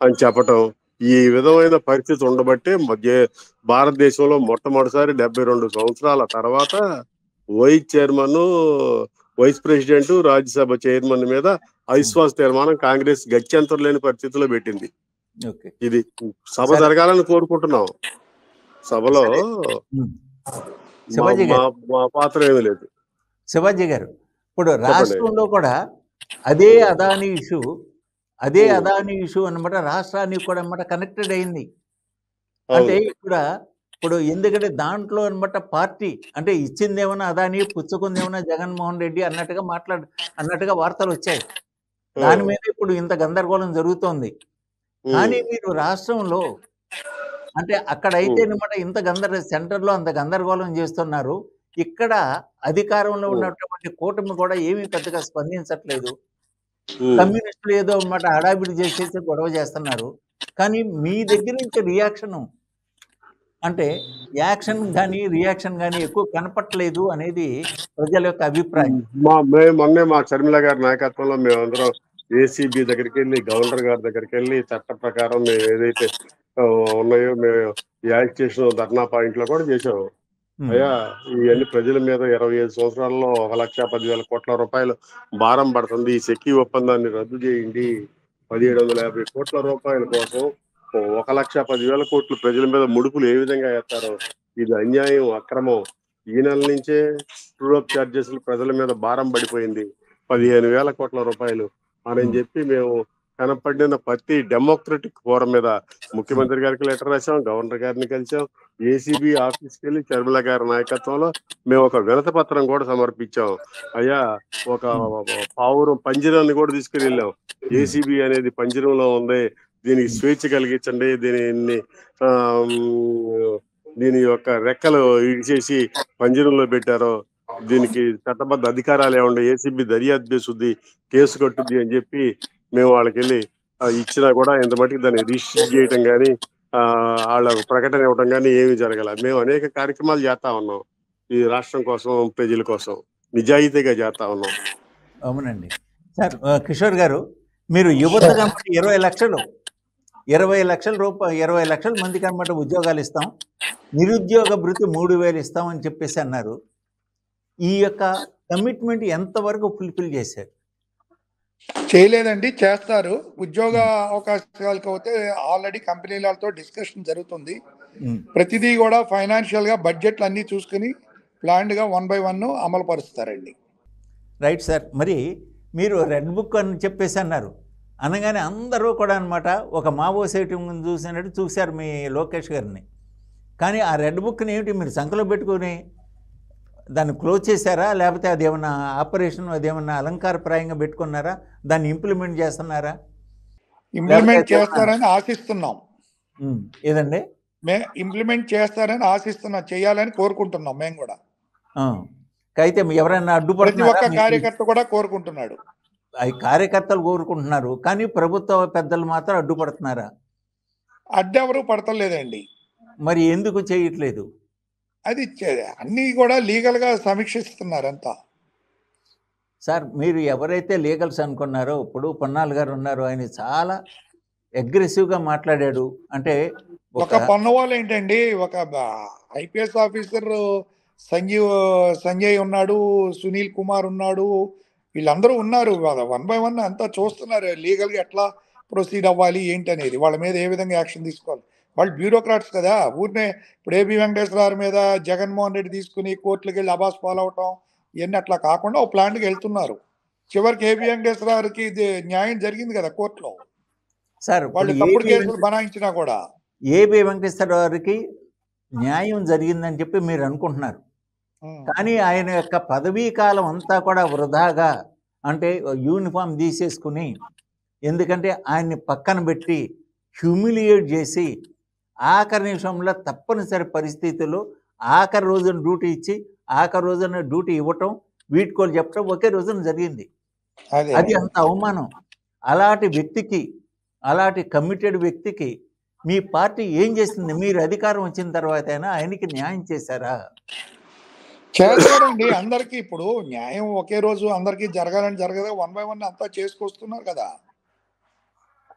అని చెప్పటం, ఈ విధమైన పరిస్థితి ఉండబట్టే భారతదేశంలో మొట్టమొదటిసారి 72 సంవత్సరాల తర్వాత vice chairman, vice president, Rajya Sabha chairman మీద అవిశ్వాస తీర్మానం కాంగ్రెస్ గత్యంతరం లేని పరిస్థితిలో పెట్టింది. ఇది సభ జరగాలని కోరుకుంటున్నాం. సభలో మా పాత్ర ఏమీ లేదు. శివాజీ గారు, ఇప్పుడు రాష్ట్రంలో కూడా అదే అదానీ ఇష్యూ అన్నమాట రాష్ట్రానికి కూడా అన్నమాట కనెక్టెడ్ అయింది. అంటే ఇప్పుడు ఎందుకంటే దాంట్లో అన్నమాట పార్టీ అంటే ఇచ్చిందేమన్నా అదానీ, పుచ్చుకుందేమన్నా జగన్మోహన్ రెడ్డి అన్నట్టుగా వార్తలు వచ్చాయి. దాని మీద ఇప్పుడు ఇంత గందరగోళం జరుగుతోంది. కానీ మీరు రాష్ట్రంలో అంటే అక్కడైతే అన్నమాట సెంటర్లో అంత గందరగోళం చేస్తున్నారు, ఇక్కడ అధికారంలో ఉన్నటువంటి కూటమి కూడా ఏమీ పెద్దగా స్పందించట్లేదు. కమ్యూనిస్టులు ఏదో అన్నమాట హడావిడి చేసేసి గొడవ చేస్తున్నారు. కానీ మీ దగ్గర నుంచి యాక్షన్ కానీ రియాక్షన్ కానీ ఎక్కువ కనపట్లేదు అనేది ప్రజల యొక్క అభిప్రాయం. మొన్నే మా షర్మిల గారి నాయకత్వంలో మేమందరం ఏసీబీ దగ్గరికి వెళ్ళి, గవర్నర్ గారి దగ్గరికి వెళ్ళి చట్ట ప్రకారం మేము ఏదైతే ఉన్నాయో మేము యాజిటేషన్ ధర్నా పాయింట్ లో కూడా చేసాము. అయ్యా ఇవన్నీ ప్రజల మీద 25 సంవత్సరాల్లో 1,10,000 కోట్ల రూపాయలు భారం పడుతుంది, ఈ సెకీ ఒప్పందాన్ని రద్దు చేయండి. 1,750 కోట్ల రూపాయల కోసం 1,10,000 కోట్లు ప్రజల మీద ముడుపులు ఏ విధంగా వేస్తారో ఇది అన్యాయం, అక్రమం. ఈ నెల నుంచే ట్రూఅప్ ఛార్జెస్ ప్రజల మీద భారం పడిపోయింది 15,000 కోట్ల రూపాయలు అని చెప్పి మేము కనపడిన ప్రతి డెమోక్రటిక్ ఫోరం మీద ముఖ్యమంత్రి గారికి లెటర్ రాసాం, గవర్నర్ గారిని కలిసాం, ఏసీబీ ఆఫీస్కి వెళ్ళి చర్మిల గారి నాయకత్వంలో మేము ఒక వినతి పత్రం కూడా సమర్పించాం. అయ్యా, ఒక పావురం పంజరాన్ని కూడా తీసుకుని వెళ్ళాం. ఏసీబీ అనేది పంజరంలో ఉంది, దీనికి స్వేచ్ఛ కలిగించండి, దీని యొక్క రెక్కలు ఇడిచేసి పంజరంలో పెట్టారో, దీనికి చట్టబద్ధ అధికారాలు ఏమండి, ఏసీబీ దర్యాప్తు చేస్తుంది, కేసు కట్టుద్ది అని చెప్పి మేము వాళ్ళకి వెళ్ళి ఇచ్చినా కూడా ఇంత మటుకు దాన్ని రిజిస్టర్ చేయటం కానీ వాళ్ళకు ప్రకటన ఇవ్వటం కానీ ఏమీ జరగల. మేము అనేక కార్యక్రమాలు చేస్తా ఉన్నాం ఈ రాష్ట్రం కోసం, ప్రజల కోసం నిజాయితీగా చేస్తా ఉన్నాం. అవునండి సార్. కిషోర్ గారు, మీరు యువతగా 20 లక్షల మందికి అన్నమాట ఉద్యోగాలు ఇస్తాం, నిరుద్యోగ భృతి 3,000 ఇస్తాం అని చెప్పేసి అన్నారు. ఈ యొక్క కమిట్మెంట్ ఎంతవరకు ఫుల్ఫిల్ చేశారు? చేయలేదండి, చేస్తారు. ఉద్యోగ అవకాశాలకు అయితే ఆల్రెడీ కంపెనీలతో డిస్కషన్ జరుగుతుంది. ప్రతిదీ కూడా ఫైనాన్షియల్ గా బడ్జెట్లు అన్ని చూసుకుని ప్లాన్డ్ గా 1 by 1 అమలు పరుస్తారండి. Right sir. మరి మీరు రెడ్ బుక్ అని చెప్పేసి అన్నారు, అనగానే అందరూ కూడా అనమాట ఒక మావో సైటింగ్ చూసినట్టు చూశారు మీ లోకేష్ గారిని. కానీ ఆ రెడ్ బుక్ని ఏమిటి మీరు సంఖలో పెట్టుకుని దాన్ని క్లోజ్ చేశారా, లేకపోతే అదేమన్నా ఆపరేషన్, అదేమన్నా అలంకారప్రాయంగా పెట్టుకున్నారా, దాన్ని ఇంప్లిమెంట్ చేస్తున్నారా? ఇంప్లిమెంట్ చేస్తారని ఆశిస్తున్నాం. ఏదండి? ఇంప్లిమెంట్ చేస్తారని ఆశిస్తున్నాం, చేయాలని కోరుకుంటున్నాం మేము కూడా. అయితే ఎవరైనా ప్రతి ఒక్క కార్యకర్త కూడా కోరుకుంటున్నాడు. అవి కార్యకర్తలు కోరుకుంటున్నారు, కానీ ప్రభుత్వ పెద్దలు మాత్రం అడ్డుపడుతున్నారా? అడ్డెవరు పడతలేదండి. మరి ఎందుకు చేయట్లేదు? అది అన్ని కూడా లీగల్ గా సమీక్షిస్తున్నారంతా. సార్, మీరు ఎవరైతే లీగల్స్ అనుకున్నారో, ఇప్పుడు పొన్నాల్ గారు ఉన్నారు, ఆయన చాలా అగ్రెసివ్గా మాట్లాడాడు. అంటే ఒక పన్నవాళ్ళు ఏంటండి, ఒక ఐపీఎస్ ఆఫీసర్ సంజయ్ ఉన్నాడు, సునీల్ కుమార్ ఉన్నాడు, వీళ్ళందరూ ఉన్నారు. 1 by 1 అంతా చూస్తున్నారు లీగల్గా ఎట్లా ప్రొసీడ్ అవ్వాలి ఏంటి అనేది, వాళ్ళ మీద ఏ విధంగా యాక్షన్ తీసుకోవాలి. వాళ్ళు బ్యూరోక్రాట్స్ కదా. ఊరినే ఇప్పుడు ఏబి వెంకటేశ్వర మీద జగన్మోహన్ రెడ్డి తీసుకుని కోర్టులకు వెళ్ళి అబాస్ ఫాలో అవటం ఇవన్నీ అట్లా కాకుండా ఒక ప్లాన్కి వెళ్తున్నారు. చివరికి ఏబి వెంకటేశ్వరకి న్యాయం జరిగింది కదా కోర్టులో. సార్, వాళ్ళు తప్పుడు కేసులు బనాయించినా కూడా ఏబి వెంకటేశ్వరకి న్యాయం జరిగిందని చెప్పి మీరు అనుకుంటున్నారు. కానీ ఆయన యొక్క పదవీ కాలం అంతా కూడా వృధాగా, అంటే యూనిఫామ్ తీసేసుకుని, ఎందుకంటే ఆయన్ని పక్కన పెట్టి హ్యూమిలియేట్ చేసి ఆఖరి నిమిషంలో తప్పనిసరి పరిస్థితుల్లో ఆఖరి రోజున డ్యూటీ ఇచ్చి ఆఖరి రోజున డ్యూటీ ఇవ్వటం, వీడ్కోలు చెప్పడం ఒకే రోజున జరిగింది. అది అంత అవమానం. అలాంటి వ్యక్తికి, అలాంటి కమిటెడ్ వ్యక్తికి మీ పార్టీ ఏం చేసింది? మీరు అధికారం వచ్చిన తర్వాత అయినా ఆయనకి న్యాయం చేశారా? చేస్తారండి. అందరికీ ఇప్పుడు న్యాయం ఒకే రోజు అందరికీ జరగాలని జరగదా, 1 by 1 అంతా చేసుకొస్తున్నారు కదా.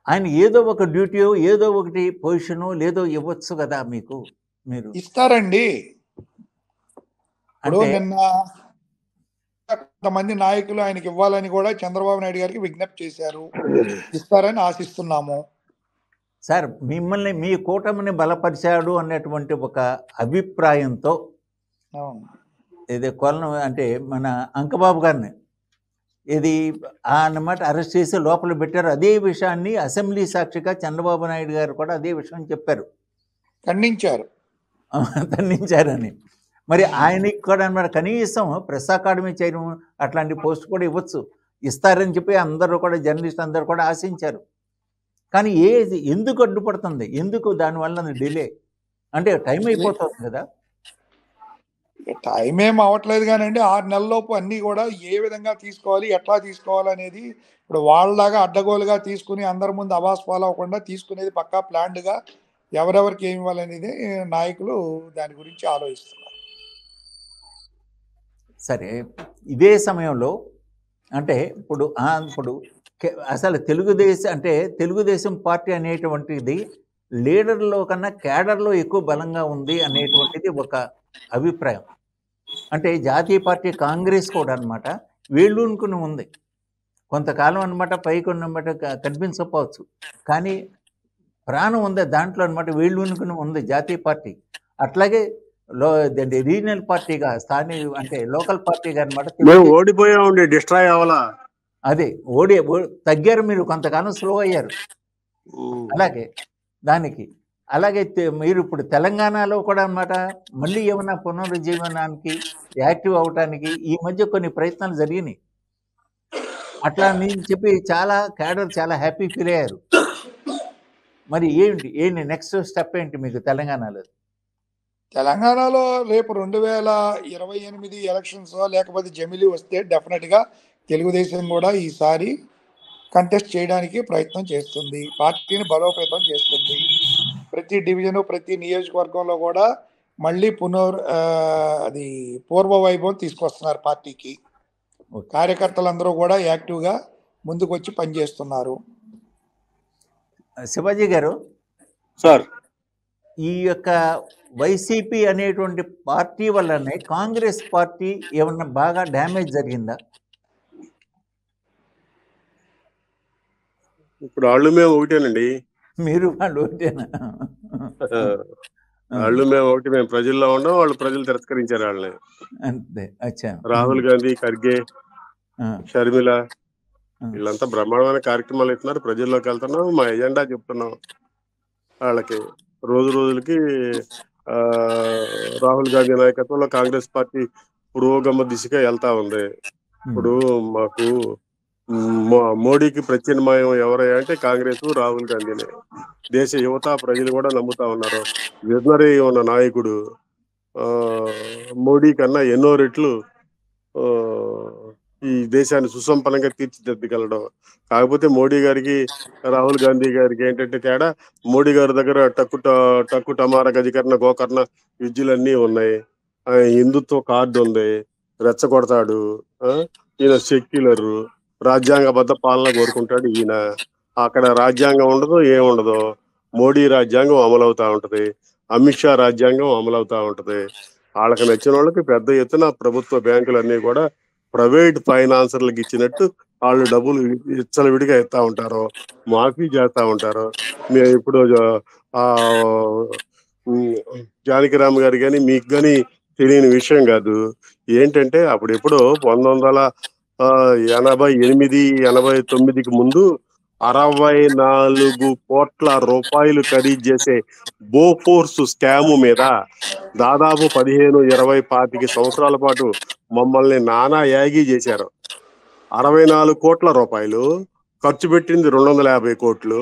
ఆయన ఏదో ఒక డ్యూటీయో ఏదో ఒకటి పొజిషను లేదో ఇవ్వచ్చు కదా మీకు. మీరు ఇస్తారండి. ఇప్పుడు నిన్న కొంతమంది నాయకులు ఆయనకి ఇవ్వాలని కూడా చంద్రబాబు నాయుడు గారికి విజ్ఞప్తి చేశారు, ఇస్తారని ఆశిస్తున్నాము. సార్, మిమ్మల్ని, మీ కూటమిని బలపరిచాడు అన్నటువంటి ఒక అభిప్రాయంతో ఇది కొలను, అంటే మన అంకబాబు గారిని ఇది అన్నమాట అరెస్ట్ చేసి లోపల పెట్టారు. అదే విషయాన్ని అసెంబ్లీ సాక్షిగా చంద్రబాబు నాయుడు గారు కూడా అదే విషయం చెప్పారు, ఖండించారని. మరి ఆయనకి కూడా అన్నమాట కనీసం ప్రెస్ అకాడమీ చైర్మన్ అట్లాంటి పోస్ట్ కూడా ఇవ్వచ్చు, ఇస్తారని చెప్పి అందరూ కూడా, జర్నలిస్ట్ అందరూ కూడా ఆశించారు. కానీ ఎందుకు అడ్డుపడుతుంది? ఎందుకు దానివల్ల డిలే? అంటే టైం అయిపోతుంది కదా. టైం ఏం అవ్వట్లేదు కానండి, 6 నెలలలోపు అన్నీ కూడా ఏ విధంగా తీసుకోవాలి, ఎట్లా తీసుకోవాలి అనేది ఇప్పుడు వాళ్ళలాగా అడ్డగోలుగా తీసుకుని అందరి ముందు అవాస్ ఫాలో అవ్వకుండా తీసుకునేది పక్కా ప్లాన్డ్గా ఎవరెవరికి ఏమి ఇవ్వాలనేది నాయకులు దాని గురించి ఆలోచిస్తున్నారు. సరే, ఇదే సమయంలో అంటే ఇప్పుడు అసలు తెలుగుదేశం పార్టీ అనేటువంటిది లీడర్లో కన్నా క్యాడర్లో ఎక్కువ బలంగా ఉంది అనేటువంటిది ఒక అభిప్రాయం. అంటే జాతీయ పార్టీ కాంగ్రెస్ కూడా అనమాట వేళ్ళూనుకుని ఉంది కొంతకాలం అనమాట, పైకి ఉన్నమాట కనిపించకపోవచ్చు, కానీ ప్రాణం ఉంది దాంట్లో అనమాట, వేళ్ళూనుకుని ఉంది జాతీయ పార్టీ. అట్లాగే రీజనల్ పార్టీగా, స్థానిక అంటే లోకల్ పార్టీగా అనమాట ఓడిపోయామండి, డిస్ట్రాయ్ అవ్వాలా. అదే తగ్గారు, మీరు కొంతకాలం స్లో అయ్యారు. అలాగే దానికి అలాగే మీరు ఇప్పుడు తెలంగాణలో కూడా అన్నమాట మళ్ళీ ఏమన్నా పునరుజ్జీవనానికి యాక్టివ్ అవటానికి ఈ మధ్య కొన్ని ప్రయత్నాలు జరిగినాయి. అట్లా నేను చెప్పి చాలా క్యాడర్ చాలా హ్యాపీ ఫీల్ అయ్యారు. మరి ఏంటి నెక్స్ట్ స్టెప్ ఏంటి మీకు తెలంగాణలో? తెలంగాణలో రేపు 2028 ఎలక్షన్స్ లేకపోతే జమిలీ వస్తే డెఫినెట్గా తెలుగుదేశం కూడా ఈసారి కంటెస్ట్ చేయడానికి ప్రయత్నం చేస్తుంది, పార్టీని బలోపేతం చేస్తుంది. ప్రతి డివిజను ప్రతి నియోజకవర్గంలో కూడా మళ్ళీ అది పూర్వ వైభవం తీసుకొస్తున్నారు పార్టీకి. కార్యకర్తలందరూ కూడా యాక్టివ్గా ముందుకు వచ్చి పనిచేస్తున్నారు. శివాజీ గారు సార్, ఈ యొక్క వైసీపీ అనేటువంటి పార్టీ వల్లనే కాంగ్రెస్ పార్టీ ఏమన్నా బాగా డ్యామేజ్ జరిగిందా? ఇప్పుడు వాళ్ళు మేము ఒకటేనండి. మీరు వాళ్ళు ఒకటేనా? వాళ్ళు మేము ఒకటి, మేము ప్రజల్లో ఉన్నాం, వాళ్ళు ప్రజలు తిరస్కరించారు వాళ్ళని. అంతే. అచ్చా. రాహుల్ గాంధీ, ఖర్గే, షర్మిల వీళ్ళంతా బ్రహ్మాండమైన కార్యక్రమాలు ఇస్తున్నారు, ప్రజల్లోకి వెళ్తున్నాం, మా ఎజెండా చెప్తున్నాం వాళ్ళకి. రోజు రోజులకి రాహుల్ గాంధీ నాయకత్వంలో కాంగ్రెస్ పార్టీ పురోగమ దిశగా వెళ్తా ఉంది. ఇప్పుడు మాకు మోడీకి ప్రత్యామ్నాయం ఎవరయ్యా అంటే కాంగ్రెస్, రాహుల్ గాంధీనే. దేశ యువత ప్రజలు కూడా నమ్ముతా ఉన్నారు. విజనరీ ఉన్న నాయకుడు, మోడీ కన్నా ఎన్నో రెట్లు ఈ దేశాన్ని సుసంపన్నంగా తీర్చిదిద్దగలడు. కాకపోతే మోడీ గారికి రాహుల్ గాంధీ గారికి ఏంటంటే తేడా, మోడీ గారి దగ్గర టక్కు టమార గజకర్ణ గోకర్ణ విద్యులన్నీ ఉన్నాయి, హిందుత్వ కార్డు ఉంది, రెచ్చగొడతాడు. ఈయన సెక్యులరు, రాజ్యాంగబద్ధ పాలన కోరుకుంటాడు ఈయన. అక్కడ రాజ్యాంగం ఉండదు, ఏముండదు. మోడీ రాజ్యాంగం అమలవుతా ఉంటది, అమిత్ షా రాజ్యాంగం అమలవుతా ఉంటది. వాళ్ళకి నచ్చిన వాళ్ళకి పెద్ద ఎత్తున ప్రభుత్వ బ్యాంకులన్నీ కూడా ప్రైవేట్ ఫైనాన్సర్లకు ఇచ్చినట్టు వాళ్ళు డబ్బులు విచ్చలవిడిగా ఇస్తా ఉంటారు, మాఫీ చేస్తా ఉంటారు. మేము ఇప్పుడు జానకిరామ్ గారు కానీ మీకు కానీ తెలియని విషయం కాదు. ఏంటంటే అప్పుడు ఎప్పుడో 1988, 89కి ముందు 64 కోట్ల రూపాయలు ఖరీదు చేసే బోఫోర్స్ స్కాము మీద దాదాపు 15, 20, 25 సంవత్సరాల పాటు మమ్మల్ని నానా యాగి చేశారు. 64 కోట్ల రూపాయలు ఖర్చు పెట్టింది 250 కోట్లు.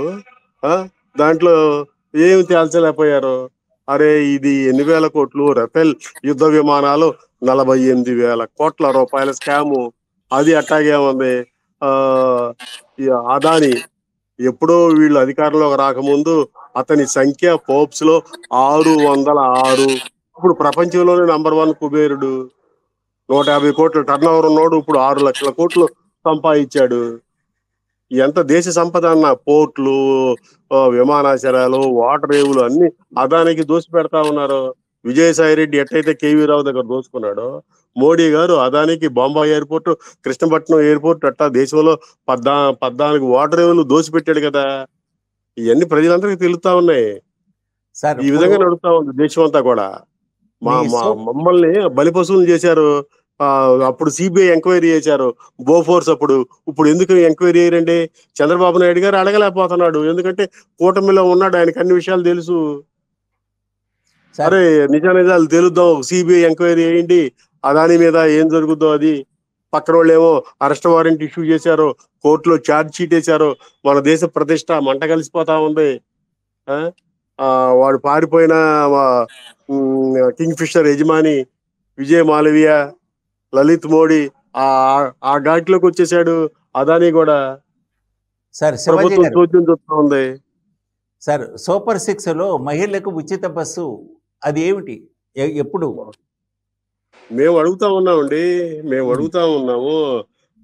దాంట్లో ఏమి తేల్చలేకపోయారు. అరే ఇది 8,000 కోట్లు, రఫేల్ యుద్ధ విమానాలు 48,000 కోట్ల రూపాయల స్కాము, అది అట్టాగే ఉంది. అదాని ఎప్పుడో వీళ్ళు అధికారంలోకి రాకముందు అతని సంఖ్య ఫోర్బ్స్ లో 606. ఇప్పుడు ప్రపంచంలోనే నంబర్ 1 కుబేరుడు. 150 కోట్ల టర్న్ ఓవర్ ఉన్నోడు ఇప్పుడు 6 లక్షల కోట్లు సంపాదించాడు. ఎంత దేశ సంపద అన్న, పోర్ట్లు, విమానాశ్రయాలు, వాటర్ రేవులు అన్ని అదానికి దోసి పెడతా ఉన్నారు. విజయసాయి రెడ్డి ఎట్లయితే కేవీ రావు దగ్గర దోచుకున్నాడో, మోడీ గారు అదానికి బాంబాయి ఎయిర్పోర్ట్, కృష్ణపట్నం ఎయిర్పోర్ట్ అట్టా దేశంలో 14 వాటర్ రేవులు దోసిపెట్టాడు కదా. ఇవన్నీ ప్రజలందరికీ తెలుస్తా ఉన్నాయి. ఈ విధంగా నడుస్తా ఉంది దేశం అంతా కూడా. మమ్మల్ని బలిపశువులు చేశారు. అప్పుడు సిబిఐ ఎంక్వైరీ చేశారు బోఫోర్స్ అప్పుడు. ఇప్పుడు ఎందుకు ఎంక్వైరీ చేయరండి? చంద్రబాబు నాయుడు గారు అడగలేకపోతున్నాడు, ఎందుకంటే కూటమిలో ఉన్నాడు, ఆయనకు అన్ని విషయాలు తెలుసు. సరే నిజాలు తెలుద్దాం, సిబిఐ ఎంక్వైరీ చేయండి, అదాని మీద ఏం జరుగుద్దో అది. పక్కన వాళ్ళు ఏమో అరెస్ట్ వారెంట్ ఇష్యూ చేశారు, కోర్టులో ఛార్జ్ షీట్ వేశారు, మన దేశ ప్రతిష్ట మంట కలిసిపోతా ఉంది. వాడు పారిపోయిన కింగ్ ఫిషర్ యజమాని విజయ్ మాలవియా, లలిత్ మోడీ ఆ ఘాట్లోకి వచ్చేసాడు. అదాని కూడా ప్రభుత్వం చోద్యం చూస్తా ఉంది. సార్, సూపర్ 6 లో మహిళలకు ఉచిత బస్సు అది ఏమిటి, ఎప్పుడు? మేము అడుగుతా ఉన్నాము,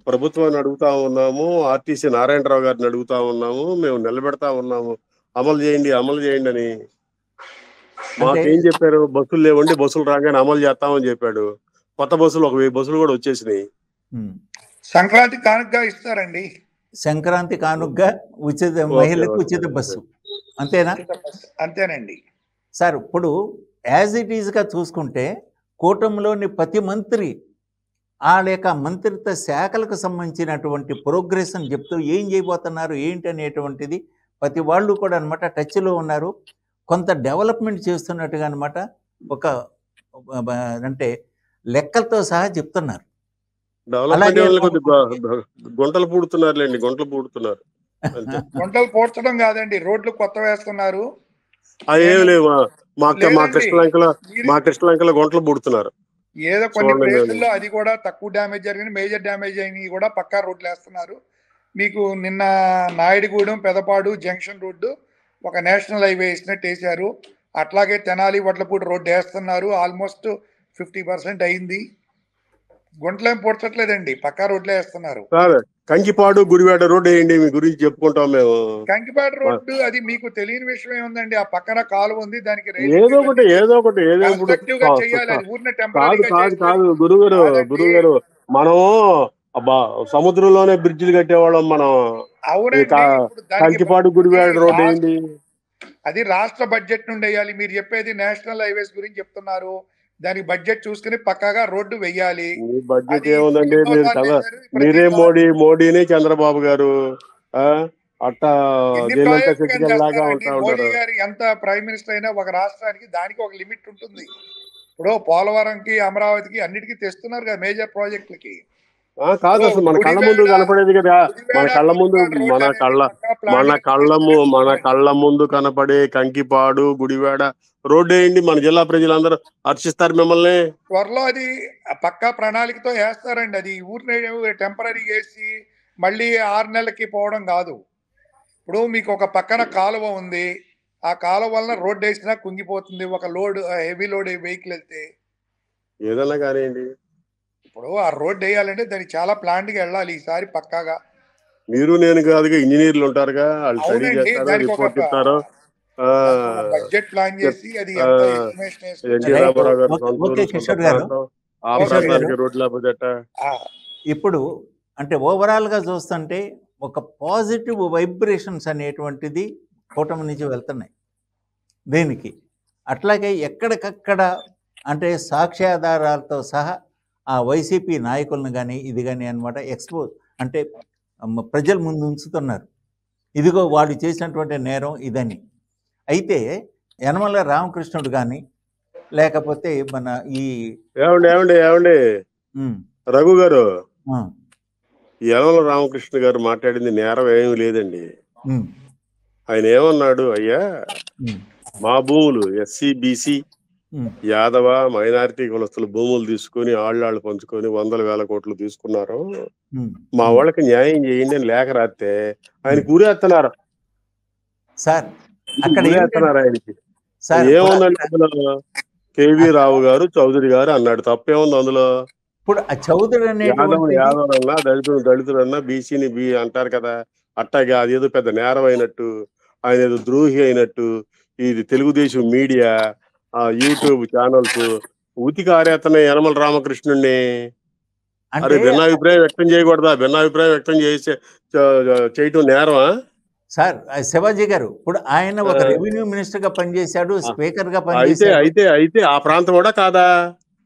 ప్రభుత్వాన్ని అడుగుతా ఉన్నాము, ఆర్టీసీ నారాయణరావు గారిని అడుగుతా ఉన్నాము, మేము నిలబెడతా ఉన్నాము, అమలు చేయండి అని. మాకేం చెప్పారు? బస్సులు లేవండి, బస్సులు రాగానే అమలు చేస్తామని చెప్పాడు. కొత్త బస్సులు 1000 బస్సులు కూడా వచ్చేసినాయి. సంక్రాంతి కానుకగా ఇస్తారండి. సంక్రాంతి కానుకగా మహిళలకు ఉచిత బస్సు, అంతేనా? అంతేనండి సార్. ఇప్పుడు యాజ్ ఇట్ ఈజ్గా చూసుకుంటే కూటమిలోని ప్రతి మంత్రి ఆ లేక మంత్రిత్వ శాఖలకు సంబంధించినటువంటి ప్రోగ్రెస్ అని చెప్తూ ఏం చేయబోతున్నారు ఏంటి అనేటువంటిది ప్రతి వాళ్ళు కూడా అనమాట టచ్లో ఉన్నారు. కొంత డెవలప్మెంట్ చేస్తున్నట్టుగా అనమాట ఒక అంటే లెక్కలతో సహా చెప్తున్నారు. డెవలప్మెంట్ ఏమైనా కొద్దిగా గుంటలు పూడుతున్నారులేండి, గుంటలు పూడుతున్నారు అంతే. గుంటలు పోడ్చడం కాదండి, రోడ్లు కొత్త వేస్తున్నారు. ఏం లేవు మా లేదండి, కృష్ణలంకలో గుంటలు పూడుతున్నారు. ఏదో కొన్ని చూడండి ప్లేసుల్లో అది కూడా తక్కువ డ్యామేజ్ జరిగింది, మేజర్ డ్యామేజ్ అయినవి కూడా పక్కా రోడ్లు వేస్తున్నారు. మీకు నిన్న నాయుడుగూడెం పెదపాడు జంక్షన్ రోడ్డు ఒక నేషనల్ హైవే వేసినట్టు వేశారు. అట్లాగే తెనాలి వడ్లపూడి రోడ్డు వేస్తున్నారు, ఆల్మోస్ట్ 50% అయింది. గుంటలేం పొడ్చట్లేదండి, పక్కా రోడ్లే వేస్తున్నారు. కంకిపాడు గుడివాడ రోడ్డు వేయండి, మీ గురించి చెప్పుకుంటాం మేము. కంకిపాడు రోడ్డు అది మీకు తెలియని విషయం ఏముందండి, ఆ పక్కన కాలువ ఉంది, దానికి ఏదో ఒకటి చేయాలి. అది ఊరిని కాదు గురుగారు మనం సముద్రంలోనే బ్రిడ్జిలు కట్టేవాళ్ళం మనం. కంకిపాడు గుడివాడ రోడ్డు వేయండి, అది రాష్ట్ర బడ్జెట్ నుండి వేయాలి. మీరు చెప్పేది నేషనల్ హైవేస్ గురించి చెప్తున్నారు, దానికి బడ్జెట్ చూసుకుని పక్కాగా రోడ్డు వెయ్యాలి. బడ్జెట్ ఏముందండి, మీరే మోడీని చంద్రబాబు గారు అట్టా లాగా ఉంటా మోడీ ఉన్నారు. గారు ఎంత ప్రైమ్ మినిస్టర్ అయినా ఒక రాష్ట్రానికి దానికి ఒక లిమిట్ ఉంటుంది. ఇప్పుడు పోలవరంకి అమరావతికి అన్నిటికీ తెస్తున్నారు కదా మేజర్ ప్రాజెక్టులకి. కాదు, అసలు మన కళ్ళ ముందు కనపడేది కదా, మన కళ్ళ ముందు కనపడే కంకిపాడు గుడివాడ రోడ్డు వేయండి, మన జిల్లా ప్రజలందరూ హర్షిస్తారు మిమ్మల్ని. త్వరలో అది పక్కా ప్రణాళికతో వేస్తారండి. అది ఊరిని టెంపరీ వేసి మళ్ళీ 6 నెలలకి పోవడం కాదు. ఇప్పుడు మీకు ఒక పక్కన కాలువ ఉంది, ఆ కాలువ వలన రోడ్డు వేసినా కుంగిపోతుంది. ఒక హెవీ లోడ్ వెహికల్ వెళ్తే ఏదన్నా కానివ్వండి, ఇప్పుడు ఆ రోడ్డు వేయాలంటే దానికి చాలా ప్లాన్డ్గా వెళ్ళాలి ఈసారి పక్కాగా. మీరు నేను కాదుగా, ఇంజనీర్లు ఉంటారుగా, వాళ్ళు స్టడీ చేస్తారు, రిపోర్ట్ ఇస్తారు. బడ్జెట్ ప్లాన్ చేసి అది ఇప్పుడు అంటే ఓవరాల్ గా చూస్తుంటే ఒక పాజిటివ్ వైబ్రేషన్స్ అనేటువంటిది కూటమి నుంచి వెళ్తున్నాయి దీనికి. అట్లాగే ఎక్కడికక్కడ అంటే సాక్ష్యాధారాలతో సహా ఆ వైసీపీ నాయకులను కానీ ఇది కానీ అనమాట ఎక్స్పోజ్ అంటే ప్రజల ముందు ఉంచుతున్నారు, ఇదిగో వాడు చేసినటువంటి నేరం ఇదని. అయితే యనమల రామకృష్ణుడు కానీ లేకపోతే మన ఈ ఏమండి రఘు గారు, యనమల రామకృష్ణ గారు మాట్లాడింది నేరం ఏమీ లేదండి. ఆయన ఏమన్నాడు, అయ్యా మా భూములు ఎస్సీ బీసీ యాదవ మైనారిటీ కులస్తుల భూములు తీసుకుని ఆళ్ళు పంచుకొని 100,000 కోట్లు తీసుకున్నారు, మా వాళ్ళకి న్యాయం చేయండి అని లేఖ రాస్తే ఆయన కూరేస్తున్నారు సార్. అక్కడ ఆయనకి ఏముందండి అందులో? కేవీ రావు గారు చౌదరి గారు అన్నాడు, తప్పేముంది అందులో? ఇప్పుడు ఆ చౌదరి యాదవులన్నా దళితులన్నా బీసీని అంటారు కదా, అట్టాగే అదేదో పెద్ద నేరం అయినట్టు, ఆయన ఏదో ద్రోహి అయినట్టు ఇది తెలుగుదేశం మీడియా యూట్యూబ్ ఛానల్స్ ఉతికి ఆరేతనే యనమల రామకృష్ణుడిని. అరే భిన్నాభిప్రాయం వ్యక్తం చేయకూడదా? భిన్నాభిప్రాయం వ్యక్తం చేయటం నేరమా? సార్ శివాజీ గారు ఇప్పుడు ఆయన ఒక రెవెన్యూ మినిస్టర్ గా పనిచేశాడు, స్పీకర్ గా పనిచేశాడు. అయితే ఆ ప్రాంతం కూడా కాదా?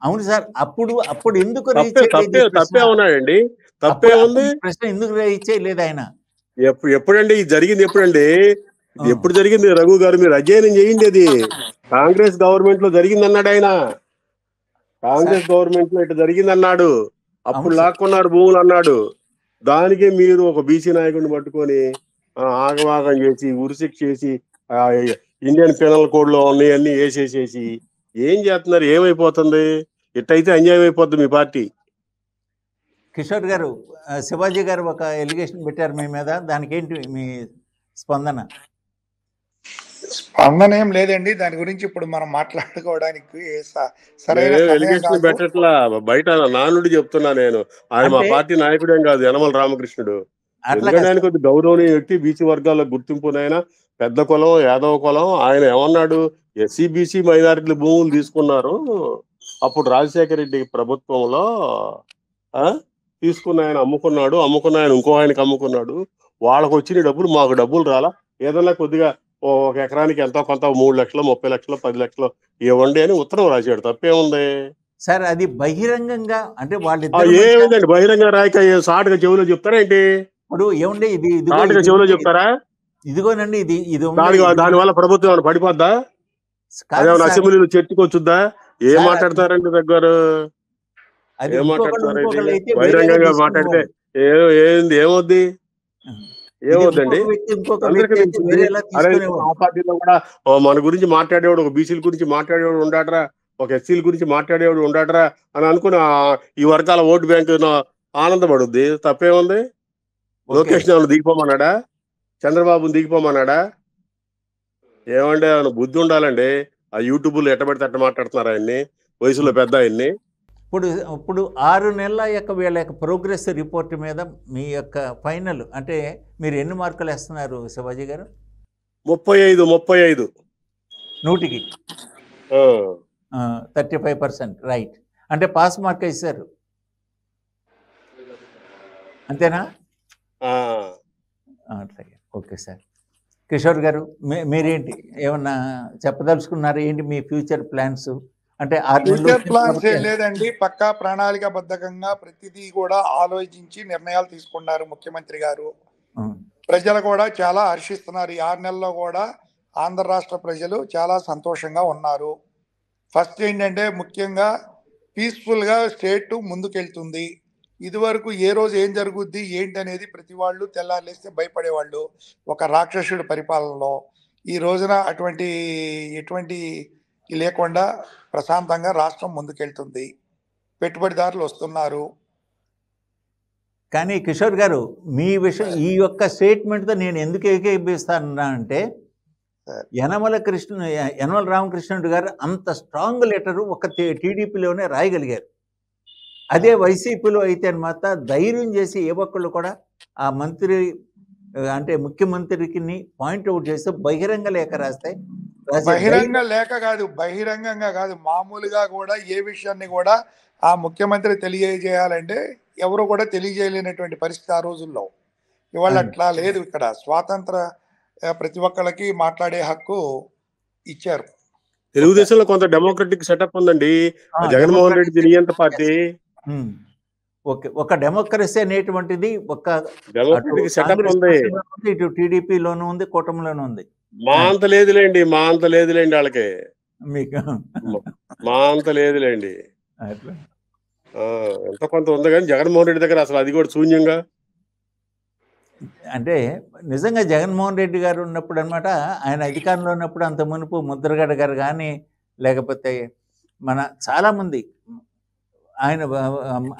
అవును సార్. అప్పుడు ఎందుకు తప్పే ఉన్నాయండి? తప్పే ఉంది, ప్రశ్న ఎందుకు రైజ్ చేయలేదు ఆయన? ఎప్పుడండి ఇది జరిగింది? ఎప్పుడు జరిగింది రఘు గారు? మీరు అధ్యయనం చేయండి. అది కాంగ్రెస్ గవర్నమెంట్ లో జరిగింది అన్నాడు ఆయన. కాంగ్రెస్ గవర్నమెంట్ లో ఇటు జరిగింది అన్నాడు, అప్పుడు లాక్కున్నారు భూములు అన్నాడు. దానికే మీరు ఒక బీసీ నాయకుడిని పట్టుకొని ఆగమాగం చేసి ఉరిశిక్ష చేసి ఇండియన్ పెనల్ కోడ్ లో ఉన్నాయన్నీ వేసేసేసి ఏం చేస్తున్నారు? ఏమైపోతుంది? ఇట్టయితే అన్యాయం అయిపోద్ది మీ పార్టీ. కిషోర్ గారు, శివాజీ గారు ఒక ఎలిగేషన్ పెట్టారు మీ మీద, దానికి ఏంటి మీ స్పందన? స్పందన ఏం లేదండి, దాని గురించి ఇప్పుడు మనం మాట్లాడుకోవడానికి సరైన పెట్టట్లా. బయట నానుడి చెప్తున్నా నేను, ఆయన మా పార్టీ నాయకుడేం కాదు యనమల రామకృష్ణుడు. ఎందుకంటే ఆయన కొద్ది గౌరవనీయ వ్యక్తి, బీసీ వర్గాల్లో గుర్తింపునైనా పెద్ద కులం యాదవ కులం. ఆయన ఏమన్నాడు, ఎస్సీ బీసీ మైనారిటీల భూములు తీసుకున్నారు అప్పుడు రాజశేఖర రెడ్డి ప్రభుత్వంలో, తీసుకున్న ఆయన అమ్ముకున్న ఆయన ఇంకో ఆయనకి అమ్ముకున్నాడు, వాళ్ళకు వచ్చిన డబ్బులు మాకు డబ్బులు రాలా, ఏదన్నా కొద్దిగా ఒక ఎకరానికి ఎంతో కొంత 3 లక్షలు 30 లక్షలు 10 లక్షలు ఇవ్వండి అని ఉత్తరం రాశాడు. తప్పేముంది? సార్ అది బహిరంగంగా అంటే వాళ్ళిద్దరు ఏమిందండి బహిరంగ రాయక షార్ట్గా చెవులో చెప్తారా ఏంటి? ఇప్పుడు ఏముండే ఇది షార్ట్గా చెవులో చెప్తారా? ఇదిగోనండి ఇది దాని వల్ల ప్రభుత్వం ఏమైనా పడిపోద్దా? అదేమన్నా అసెంబ్లీలో చర్చకొచ్చుద్దా? ఏం మాట్లాడతారండి దగ్గర? ఏం మాట్లాడతారండి? బహిరంగంగా మాట్లాడితే ఏమవుద్ది? ఏమవుద్దండి? ఆ పార్టీలో కూడా మన గురించి మాట్లాడేవాడు, ఒక బీసీల గురించి మాట్లాడేవాడు ఉండాడరా, ఒక ఎస్సీల గురించి మాట్లాడేవాడు ఉండాడరా అని అనుకుని ఈ వర్గాల ఓటు బ్యాంకు ఆనందపడుద్ది. తప్పేముంది? లోకేష్ ఏమైనా దిగిపోమన్నాడా? చంద్రబాబుని దిగిపోమన్నాడా? ఏమంటే ఏమైనా బుద్ధి ఉండాలండి. ఆ యూట్యూబ్లో ఎట్టబడితే అట్ట మాట్లాడుతున్నారు ఆయన్ని, వయసులో పెద్ద ఆయన్ని. ఇప్పుడు 6 నెలల యొక్క వీళ్ళ యొక్క ప్రోగ్రెస్ రిపోర్ట్ మీద మీ యొక్క ఫైనల్ అంటే మీరు ఎన్ని మార్కులు వేస్తున్నారు శివాజీ గారు? 35 100కి 35%. రైట్. అంటే పాస్ మార్క్ ఇస్తారు అంతేనా? అట్లాగే. Okay sir. కిషోర్ గారు మీరేంటి ఏమన్నా చెప్పదలుచుకున్నారు? ఏంటి మీ ఫ్యూచర్ ప్లాన్స్? అంటే ఫ్యూచర్ ప్లాన్స్ ఏం లేదండి, పక్కా ప్రణాళికాబద్ధంగా ప్రతిదీ కూడా ఆలోచించి నిర్ణయాలు తీసుకున్నారు ముఖ్యమంత్రి గారు. ప్రజలు కూడా చాలా హర్షిస్తున్నారు. ఈ 6 నెలల్లో కూడా ఆంధ్ర రాష్ట్ర ప్రజలు చాలా సంతోషంగా ఉన్నారు. ఫస్ట్ ఏంటంటే ముఖ్యంగా పీస్ఫుల్గా స్టేట్ ముందుకెళ్తుంది. ఇదివరకు ఏ రోజు ఏం జరుగుద్ది ఏంటి అనేది ప్రతి వాళ్ళు తెల్లారులేస్తే భయపడేవాళ్ళు ఒక రాక్షసుడి పరిపాలనలో. ఈ రోజున ఎటువంటి లేకుండా ప్రశాంతంగా రాష్ట్రం ముందుకెళ్తుంది. పెట్టుబడిదారులు వస్తున్నారు. కానీ కిషోర్ గారు మీ విషయం ఈ యొక్క స్టేట్మెంట్తో నేను ఎందుకు ఏకీభవిస్తాను అంటే యనమల రామకృష్ణుడు గారు అంత స్ట్రాంగ్ లెటరు ఒక టీడీపీలోనే రాయగలిగారు. అదే వైసీపీలో అయితే అనమాట ధైర్యం చేసి ఏ ఒక్కళ్ళు కూడా ఆ మంత్రి అంటే ముఖ్యమంత్రికి పాయింట్అవుట్ చేస్తే బహిరంగ లేఖ రాస్తాయి. బహిరంగంగా కాదు మామూలుగా కూడా ఏ విషయాన్ని కూడా ఆ ముఖ్యమంత్రి తెలియజేయాలంటే ఎవరు కూడా తెలియజేయలేనటువంటి పరిస్థితి ఆ రోజుల్లో. ఇవాళ అట్లా లేదు. ఇక్కడ స్వాతంత్ర ప్రతి ఒక్కళ్ళకి మాట్లాడే హక్కు ఇచ్చారు. తెలుగుదేశంలో కొంత డెమోక్రటిక్ సెటప్ ఉందండి. జగన్మోహన్ రెడ్డి నియంత పార్టీ. ఓకే. ఒక డెమోక్రసీ అనేటువంటిది ఒక డెమోక్రటిక్ సెటప్ ఉంది. ఇటు టీడీపీలోనూ ఉంది, కూటమిలోనూ ఉంది. మా అంత లేదులేండి వాళ్ళకి. మీకు మా అంత లేదులేండి. ఎంత కొంత ఉంది కానీ జగన్మోహన్ రెడ్డి దగ్గర అసలు అది కూడా శూన్యంగా. అంటే నిజంగా జగన్మోహన్ రెడ్డి గారు ఉన్నప్పుడు అనమాట, ఆయన అధికారంలో ఉన్నప్పుడు అంత మునుపు ముద్రగడ గారు కానీ లేకపోతే మన చాలామంది ఆయన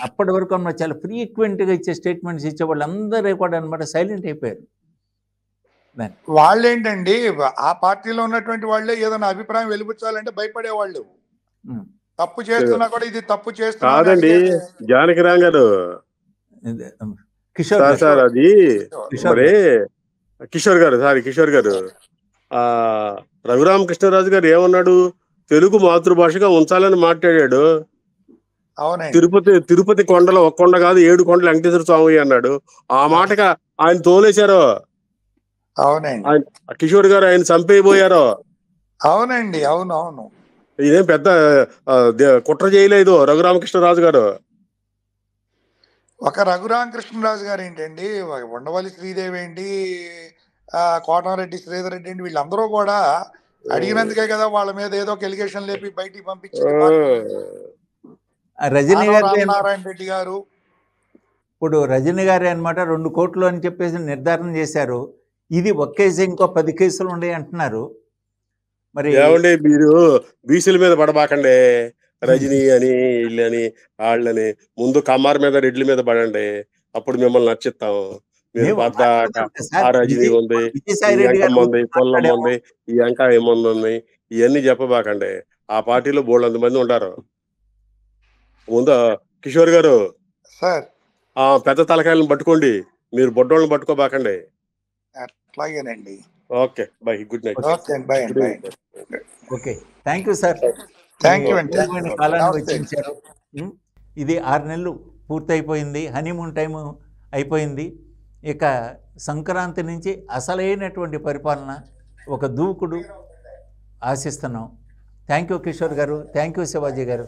అప్పటి వరకు అన్నమాట చాలా ఫ్రీక్వెంట్గా ఇచ్చే స్టేట్మెంట్స్ ఇచ్చే వాళ్ళు అందరూ కూడా అనమాట సైలెంట్ అయిపోయారు. వాళ్ళేంటండి ఆ పార్టీలో ఉన్నటువంటి వాళ్ళే ఏదైనా అభిప్రాయం వెలిబుచ్చాలంటే భయపడేవాళ్ళు. తప్పు చేస్తున్నా కూడా ఇది తప్పు చేస్తున్నా కాదండి. జానకిరామ్ గారు కిషోర్ అది మరి కిషోర్ గారు రఘురామకృష్ణరాజు గారు ఏమన్నాడు? తెలుగు మాతృభాషగా ఉంచాలని మాట్లాడాడు. తిరుపతి కొండలో ఒక కొండ కాదు 7 కొండలు వెంకటేశ్వర స్వామి అన్నాడు. ఆ మాటగా ఆయన తోలేశారు. అవునండి. కిషోర్ గారు ఆయన చంపేయబోయారు. అవునండి. అవును. ఇదేం పెద్ద కుట్ర చేయలేదు రఘురామకృష్ణరాజు గారు. ఒక రఘురామకృష్ణరాజు గారు ఏంటండి, ఉండవల్లి శ్రీదేవి ఏంటి, కోటంరెడ్డి శ్రీధర్ రెడ్డి ఏంటి, వీళ్ళందరూ కూడా అడిగినందుకే కదా వాళ్ళ మీద ఏదో ఒక ఎలిగేషన్ లేపి బయటికి పంపించింది రజనీ నారాయణ రెడ్డి గారు. ఇప్పుడు రజనీ గారే అనమాట 2 కోట్లు అని చెప్పేసి నిర్ధారణ చేశారు. ఇది ఒక కేసు ఇంకో 10 కేసులు ఉన్నాయి అంటున్నారు. మరి ఏమండి మీరు బీసీల మీద పడబాకండి. రజనీ అని వీళ్ళని వాళ్ళని ముందు కమ్మార్ మీద రెడ్ల మీద పడండి, అప్పుడు మిమ్మల్ని నచ్చిస్తాం. మీరు రజనీ ఉంది, ఉంది, పొల్లమ్మ ఉంది, ఈ అంక ఏముంది ఉంది, ఇవన్నీ చెప్పబాకండి. ఆ పార్టీలో బోళ్ళంత మంది ఉంటారు. ముందు కిషోర్ గారు ఆ పెద్ద తలకాయలను పట్టుకోండి, మీరు బొడ్డోళ్ళని పట్టుకోబాకండి. అట్లాగేనండి. Okay, bye, good night. Okay, thank you sir. కాలాన్ని వెచ్చించారు. ఇది 6 నెలలు పూర్తయిపోయింది. హనీమూన్ టైము అయిపోయింది. ఇక సంక్రాంతి నుంచి అసలైనటువంటి పరిపాలన ఒక దూకుడు ఆశిస్తున్నాం. థ్యాంక్ యూ కిషోర్ గారు, థ్యాంక్ యూ శివాజీ గారు.